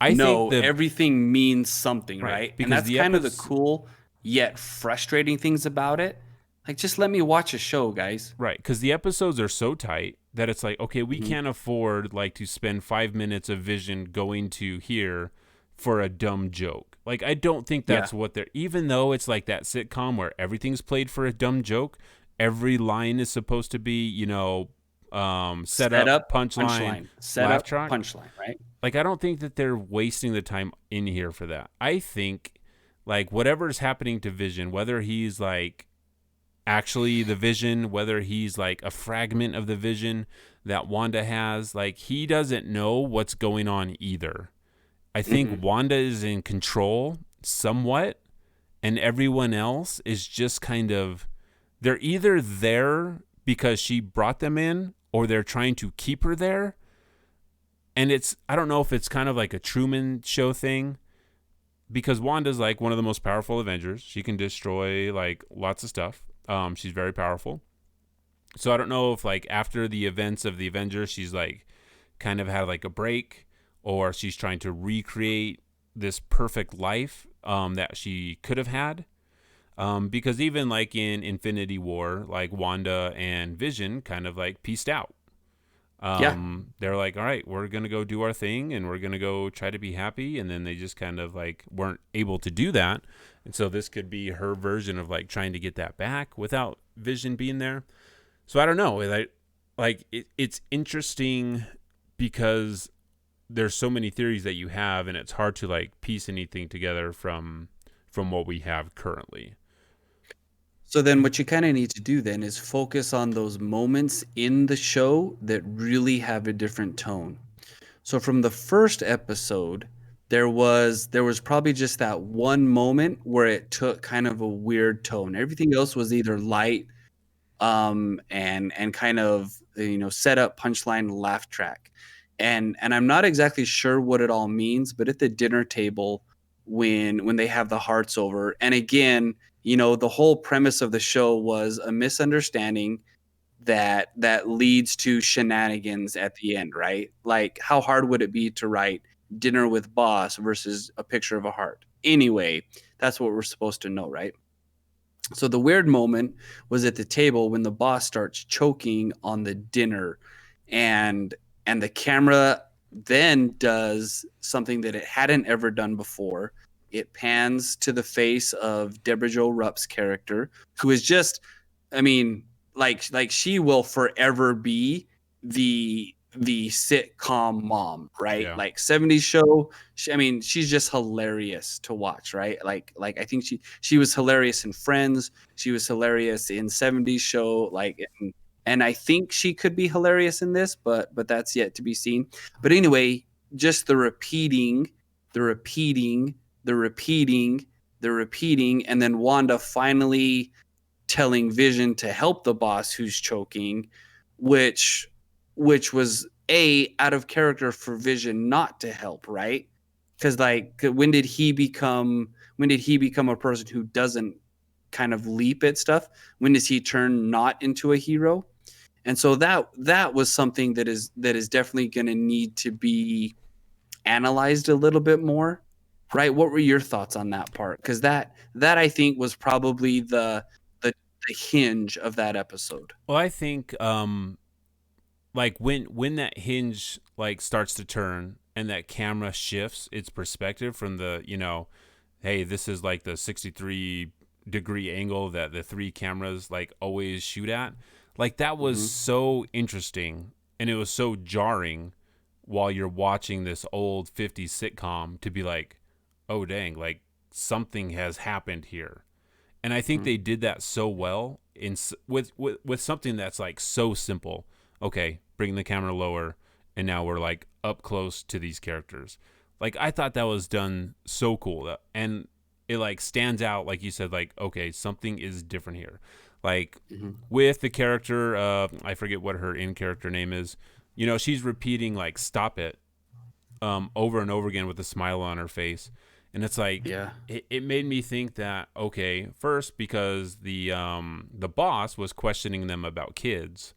I think everything means something, right? Because And that's kind of the cool yet frustrating things about it. Like, just let me watch a show, guys. Right, because the episodes are so tight that it's like, okay, we can't afford like to spend 5 minutes of Vision going to here for a dumb joke. Like, I don't think that's what they're, even though it's like that sitcom where everything's played for a dumb joke, every line is supposed to be, you know, set up, punchline, set laugh up, track. punchline, right? Like, I don't think that they're wasting the time in here for that. I think like whatever's happening to Vision, whether he's like actually the Vision, whether he's like a fragment of the Vision that Wanda has, like, he doesn't know what's going on either. I think Wanda is in control somewhat, and everyone else is just kind of, they're either there because she brought them in or they're trying to keep her there. And it's, I don't know if it's kind of like a Truman Show thing, because Wanda's like one of the most powerful Avengers. She can destroy like lots of stuff. She's very powerful. So I don't know if like after the events of the Avengers, she's like kind of had like a break, or she's trying to recreate this perfect life that she could have had. Because even like in Infinity War, like Wanda and Vision kind of like pieced out. They're like, all right, we're going to go do our thing and we're going to go try to be happy. And then they just kind of like weren't able to do that. And so this could be her version of like trying to get that back without Vision being there. So I don't know. It's interesting because there's so many theories that you have, and it's hard to like piece anything together from what we have currently. So then what you kind of need to do then is focus on those moments in the show that really have a different tone. So from the first episode, there was probably just that one moment where it took kind of a weird tone. Everything else was either light and kind of, you know, set up, punchline, laugh track. And I'm not exactly sure what it all means, but at the dinner table when they have the hearts over, and again, you know, the whole premise of the show was a misunderstanding that leads to shenanigans at the end, right? Like, how hard would it be to write dinner with boss versus a picture of a heart? Anyway, that's what we're supposed to know, right? So the weird moment was at the table when the boss starts choking on the dinner, and the camera then does something that it hadn't ever done before. It pans to the face of Deborah Jo Rupp's character, who is just, I mean, like she will forever be the sitcom mom, right? Yeah. Like 70s show. She's just hilarious to watch, right? Like I think she was hilarious in Friends. She was hilarious in 70s show, and I think she could be hilarious in this, but that's yet to be seen. But anyway, just the repeating, and then Wanda finally telling Vision to help the boss who's choking, which was out of character for Vision not to help, right? Because like, when did he become a person who doesn't kind of leap at stuff? When does he turn not into a hero? And so that was something that is definitely going to need to be analyzed a little bit more, right? What were your thoughts on that part? Because that I think was probably the hinge of that episode. Well, I think like when that hinge like starts to turn and that camera shifts its perspective from the, you know, hey, this is like the 63-degree angle that the three cameras like always shoot at. Like, that was so interesting, and it was so jarring while you're watching this old 50s sitcom to be like, oh dang, like something has happened here. And I think they did that so well with something that's like so simple. Okay, bring the camera lower and now we're like up close to these characters. Like, I thought that was done so cool, and it like stands out, like you said, like, okay, something is different here. Like with the character, I forget what her in-character name is. You know, she's repeating like "stop it" over and over again with a smile on her face, and it's like, it made me think that, okay, first, because the boss was questioning them about kids,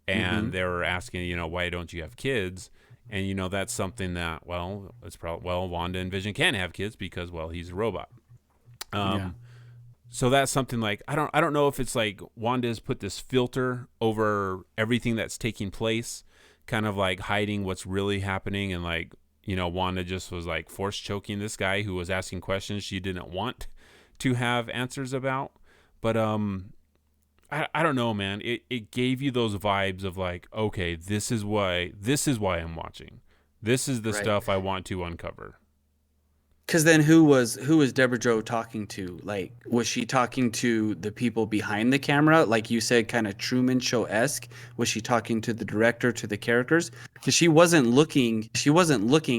and they were asking, you know, why don't you have kids? And, you know, that's something that, well, it's probably, well, Wanda and Vision can't have kids because, well, he's a robot. So that's something like, I don't know if it's like Wanda's put this filter over everything that's taking place, kind of like hiding what's really happening. And like, you know, Wanda just was like force choking this guy who was asking questions she didn't want to have answers about. But I don't know, man. It gave you those vibes of like, okay, this is why I'm watching. This is the stuff I want to uncover. Because then who was Deborah Jo talking to? Like, was she talking to the people behind the camera? Like you said, kind of Truman Show-esque. Was she talking to the director, to the characters? Because she wasn't looking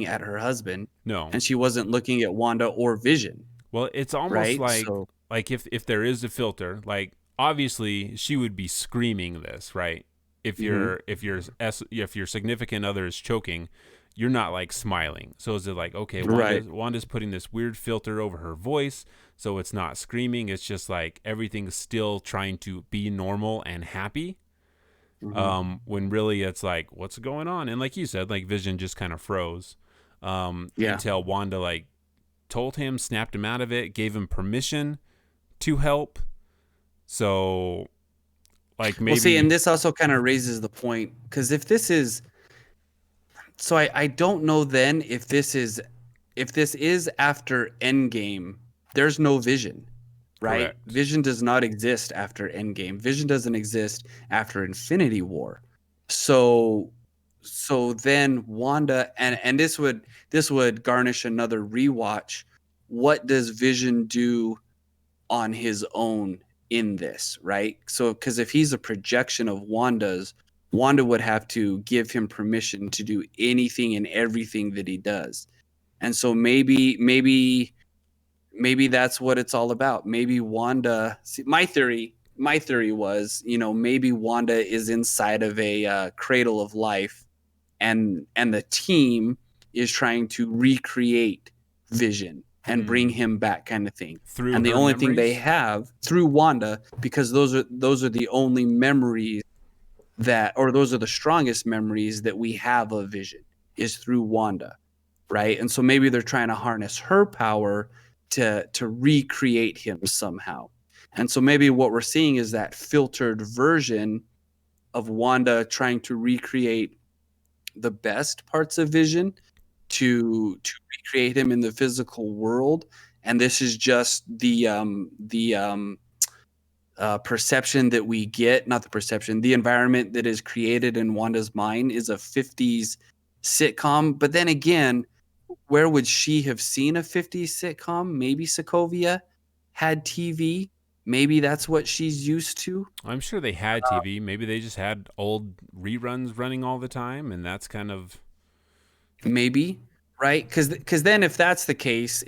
at her husband. No. And she wasn't looking at Wanda or Vision. Well, it's almost like if there is a filter, like obviously she would be screaming this, right? If your significant other is choking, you're not like smiling. So is it like, okay, Wanda's putting this weird filter over her voice, so it's not screaming. It's just like everything's still trying to be normal and happy. When really it's like, what's going on? And like you said, like Vision just kind of froze until Wanda like told him, snapped him out of it, gave him permission to help. So like maybe. Well, see, and this also kind of raises the point, because if this is. So I don't know then if this is after Endgame, there's no Vision, right? Correct. Vision does not exist after Endgame. Vision doesn't exist after Infinity War. So then Wanda, and this would garnish another rewatch. What does Vision do on his own in this, right? So because if he's a projection of Wanda's, Wanda would have to give him permission to do anything and everything that he does. And so maybe that's what it's all about. Maybe Wanda, my theory was, you know, maybe Wanda is inside of a cradle of life, and the team is trying to recreate Vision and bring him back, kind of thing. And the only thing they have through Wanda, because those are the only memories those are the strongest memories that we have of Vision, is through Wanda, right? And so maybe they're trying to harness her power to recreate him somehow. And so maybe what we're seeing is that filtered version of Wanda trying to recreate the best parts of Vision to recreate him in the physical world. And this is just the perception that we get, not the perception, the environment that is created in Wanda's mind is a 50s sitcom. But then again, where would she have seen a 50s sitcom? Maybe Sokovia had TV. Maybe that's what she's used to. I'm sure they had TV. Maybe they just had old reruns running all the time, and that's kind of maybe, right? Because then if that's the case,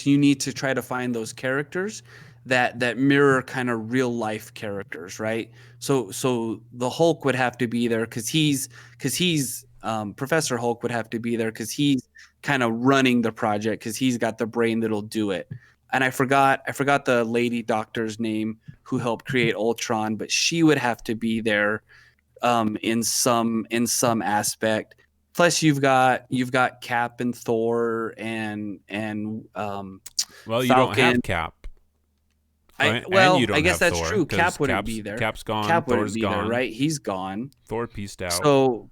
you need to try to find those characters that mirror kind of real life characters, right? So the Hulk would have to be there because he's Professor Hulk would have to be there because he's kind of running the project, because he's got the brain that'll do it. And I forgot the lady doctor's name who helped create Ultron, but she would have to be there in some aspect. Plus you've got Cap and Thor and well, Falcon. You don't have Cap. I guess that's Thor, true. Cap wouldn't be there. Cap's gone. Cap wouldn't Thor's be gone. there, right? He's gone. Thor pieced out. So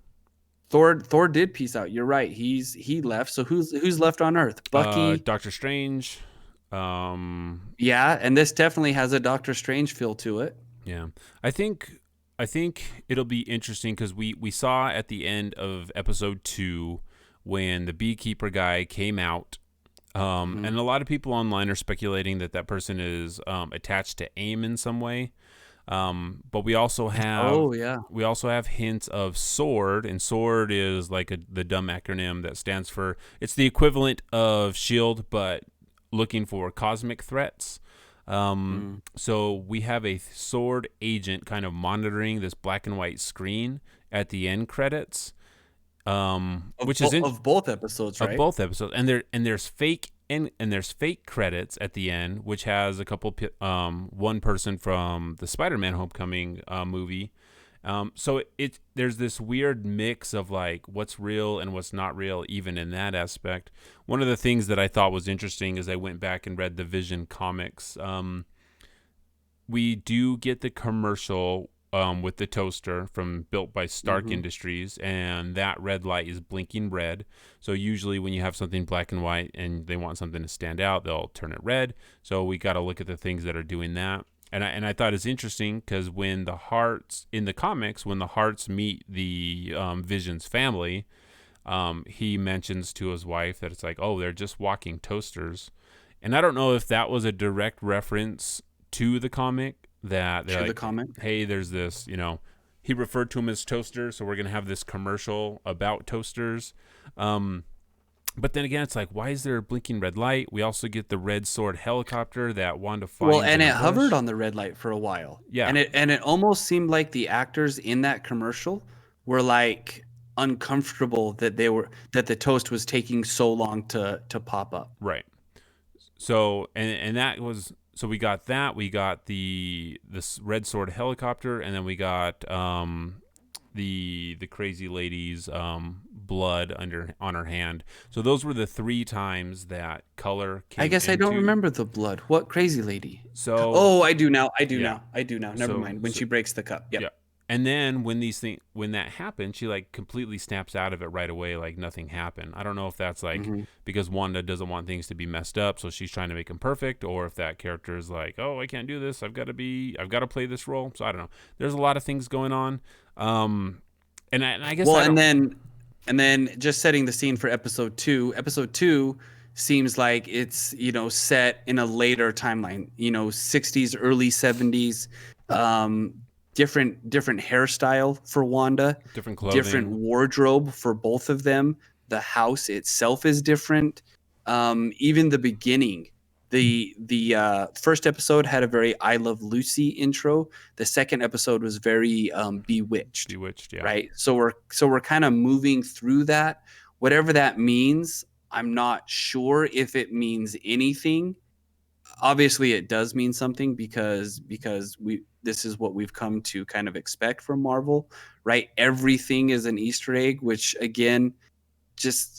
Thor did piece out. You're right. He left. So who's left on Earth? Bucky, Doctor Strange. Yeah, and this definitely has a Doctor Strange feel to it. Yeah, I think it'll be interesting because we saw at the end of episode 2 when the beekeeper guy came out. And a lot of people online are speculating that person is attached to AIM in some way. But we also have yeah. we also have hints of SWORD, and SWORD is like the dumb acronym that stands for, it's the equivalent of SHIELD, but looking for cosmic threats. So we have a SWORD agent kind of monitoring this black and white screen at the end credits, which is of both episodes, right? of both episodes, and there's fake credits at the end, which has a couple one person from the Spider-Man Homecoming movie. So there's this weird mix of like what's real and what's not real, even in that aspect. One of the things that I thought was interesting is I went back and read the Vision comics. We do get the commercial with the toaster built by Stark Industries, and that red light is blinking red. So usually when you have something black and white and they want something to stand out, they'll turn it red. So we got to look at the things that are doing that. And I thought it's interesting because when the Hearts in the comics, when the Hearts meet the Vision's family, he mentions to his wife that it's like, oh, they're just walking toasters. And I don't know if that was a direct reference to the comic, that they're like, hey, there's this, he referred to him as toaster, so we're going to have this commercial about toasters. But then again, it's like, why is there a blinking red light? We also get the red sword helicopter that Wanda finds. Well, and it hovered on the red light for a while. Yeah. And it almost seemed like the actors in that commercial were like uncomfortable that the toast was taking so long to pop up. Right. So and that was, so we got that. We got this red sword helicopter, and then we got the crazy lady's blood on her hand. So those were the 3 times that color came. I guess I don't remember the blood. What crazy lady? So I do now. Never mind. When she breaks the cup. Yep. Yeah. And then when that happened, she like completely snaps out of it right away, like nothing happened. I don't know if that's like because Wanda doesn't want things to be messed up, so she's trying to make them perfect, or if that character is like, oh, I can't do this. I've got to play this role. So I don't know. There's a lot of things going on. And I guess. Well, and then just setting the scene for episode 2. Episode 2 seems like it's set in a later timeline. 60s, early 70s. Different hairstyle for Wanda, different clothing, different wardrobe for both of them. The house itself is different. Even the beginning, the first episode had a very I Love Lucy intro. The second episode was very Bewitched. Yeah. Right. So we're kind of moving through that. Whatever that means, I'm not sure if it means anything. Obviously, it does mean something because this is what we've come to kind of expect from Marvel, right? Everything is an Easter egg, which again,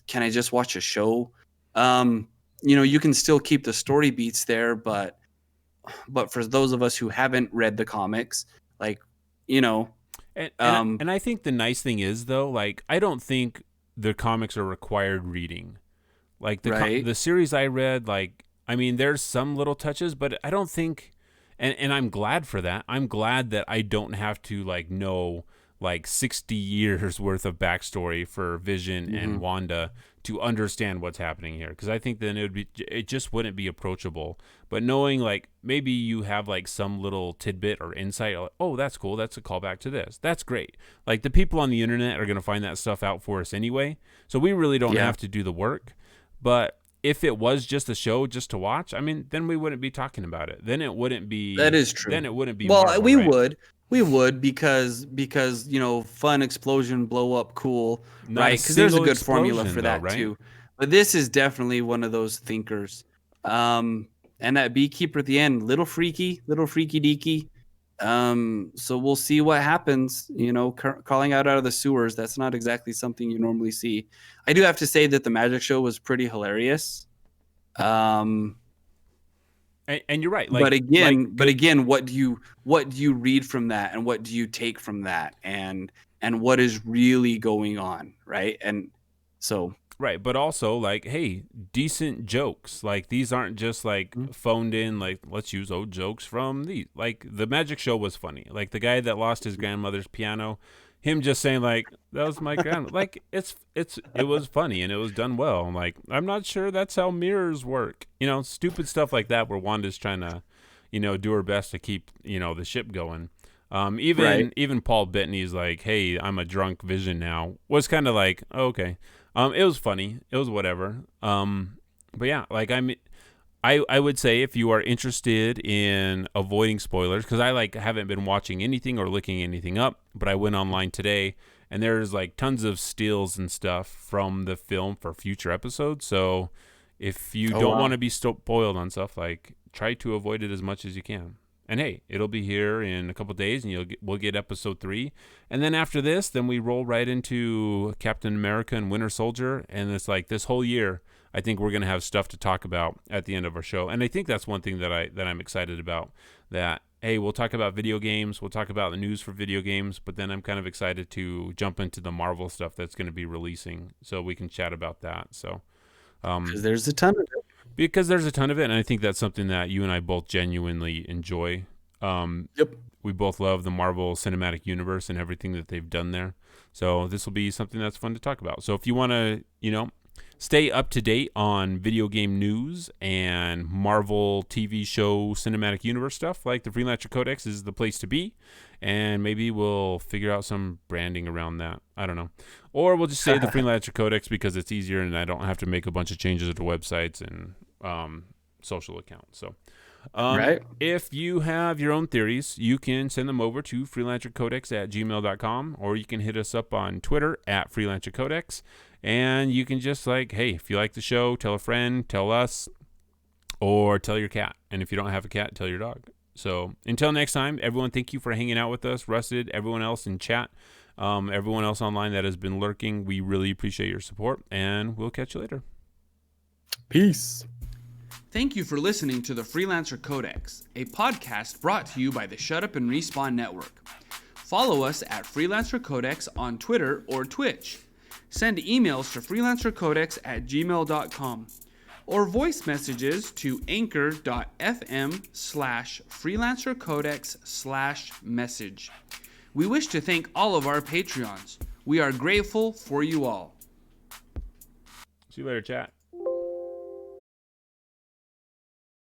can I just watch a show? You can still keep the story beats there, but for those of us who haven't read the comics, like, and I think the nice thing is though, like, I don't think the comics are required reading. Like the series I read, like, I mean, there's some little touches, but I don't think, and I'm glad for that. I'm glad that I don't have to like know like 60 years worth of backstory for Vision and Wanda to understand what's happening here. Because I think then it just wouldn't be approachable. But knowing like maybe you have like some little tidbit or insight, like, oh, that's cool. That's a callback to this. That's great. Like the people on the internet are going to find that stuff out for us anyway. So we really don't have to do the work. But if it was just a show just to watch, I mean, then we wouldn't be talking about it. Then it wouldn't be. That is true. Then it wouldn't be. Well, Marvel, we right? would because fun, explosion, blow up, cool, Not right? Because there's a good formula for that right? too. But this is definitely one of those thinkers. And that beekeeper at the end, little freaky deaky. So we'll see what happens. Calling out of the sewers. That's not exactly something you normally see. I do have to say that the magic show was pretty hilarious. And you're right. Like, but again, what do you read from that, and what do you take from that, and what is really going on, right? And so. Right, but also like, hey, decent jokes. Like these aren't just like phoned in. Like let's use old jokes from these. Like the magic show was funny. Like the guy that lost his grandmother's piano, him just saying like that was my grandma. Like it was funny and it was done well. I'm like, I'm not sure that's how mirrors work. Stupid stuff like that where Wanda's trying to, do her best to keep the ship going. Even Paul Bettany's like, hey, I'm a drunk Vision now, was kind of like, oh, okay. It was funny. It was whatever. But yeah, like I would say if you are interested in avoiding spoilers, because I like haven't been watching anything or looking anything up, but I went online today and there's like tons of stills and stuff from the film for future episodes. So if you don't want to be spoiled on stuff, like try to avoid it as much as you can. And hey, it'll be here in a couple days, and we'll get episode 3, and then after this, then we roll right into Captain America and Winter Soldier, and it's like this whole year, I think we're gonna have stuff to talk about at the end of our show, and I think that's one thing that I'm excited about. That hey, we'll talk about video games, we'll talk about the news for video games, but then I'm kind of excited to jump into the Marvel stuff that's going to be releasing, so we can chat about that. So, because there's a ton of it. Because there's a ton of it, and I think that's something that you and I both genuinely enjoy. Yep. We both love the Marvel Cinematic Universe and everything that they've done there. So this will be something that's fun to talk about. So if you want to, stay up to date on video game news and Marvel TV show Cinematic Universe stuff, like the Freelancer Codex is the place to be. And maybe we'll figure out some branding around that. I don't know. Or we'll just say the Freelancer Codex because it's easier and I don't have to make a bunch of changes to websites and social accounts. So if you have your own theories, you can send them over to freelancercodex@gmail.com, or you can hit us up on Twitter @freelancercodex. And you can just like, hey, if you like the show, tell a friend, tell us, or tell your cat. And if you don't have a cat, tell your dog. So until next time, everyone, thank you for hanging out with us. Rusted, everyone else in chat, everyone else online that has been lurking, we really appreciate your support, and we'll catch you later. Peace. Thank you for listening to the Freelancer Codex, a podcast brought to you by the Shut Up and Respawn Network. Follow us at Freelancer Codex on Twitter or Twitch. Send emails to freelancercodex@gmail.com or voice messages to anchor.fm/freelancercodex/message. We wish to thank all of our Patreons. We are grateful for you all. See you later, chat.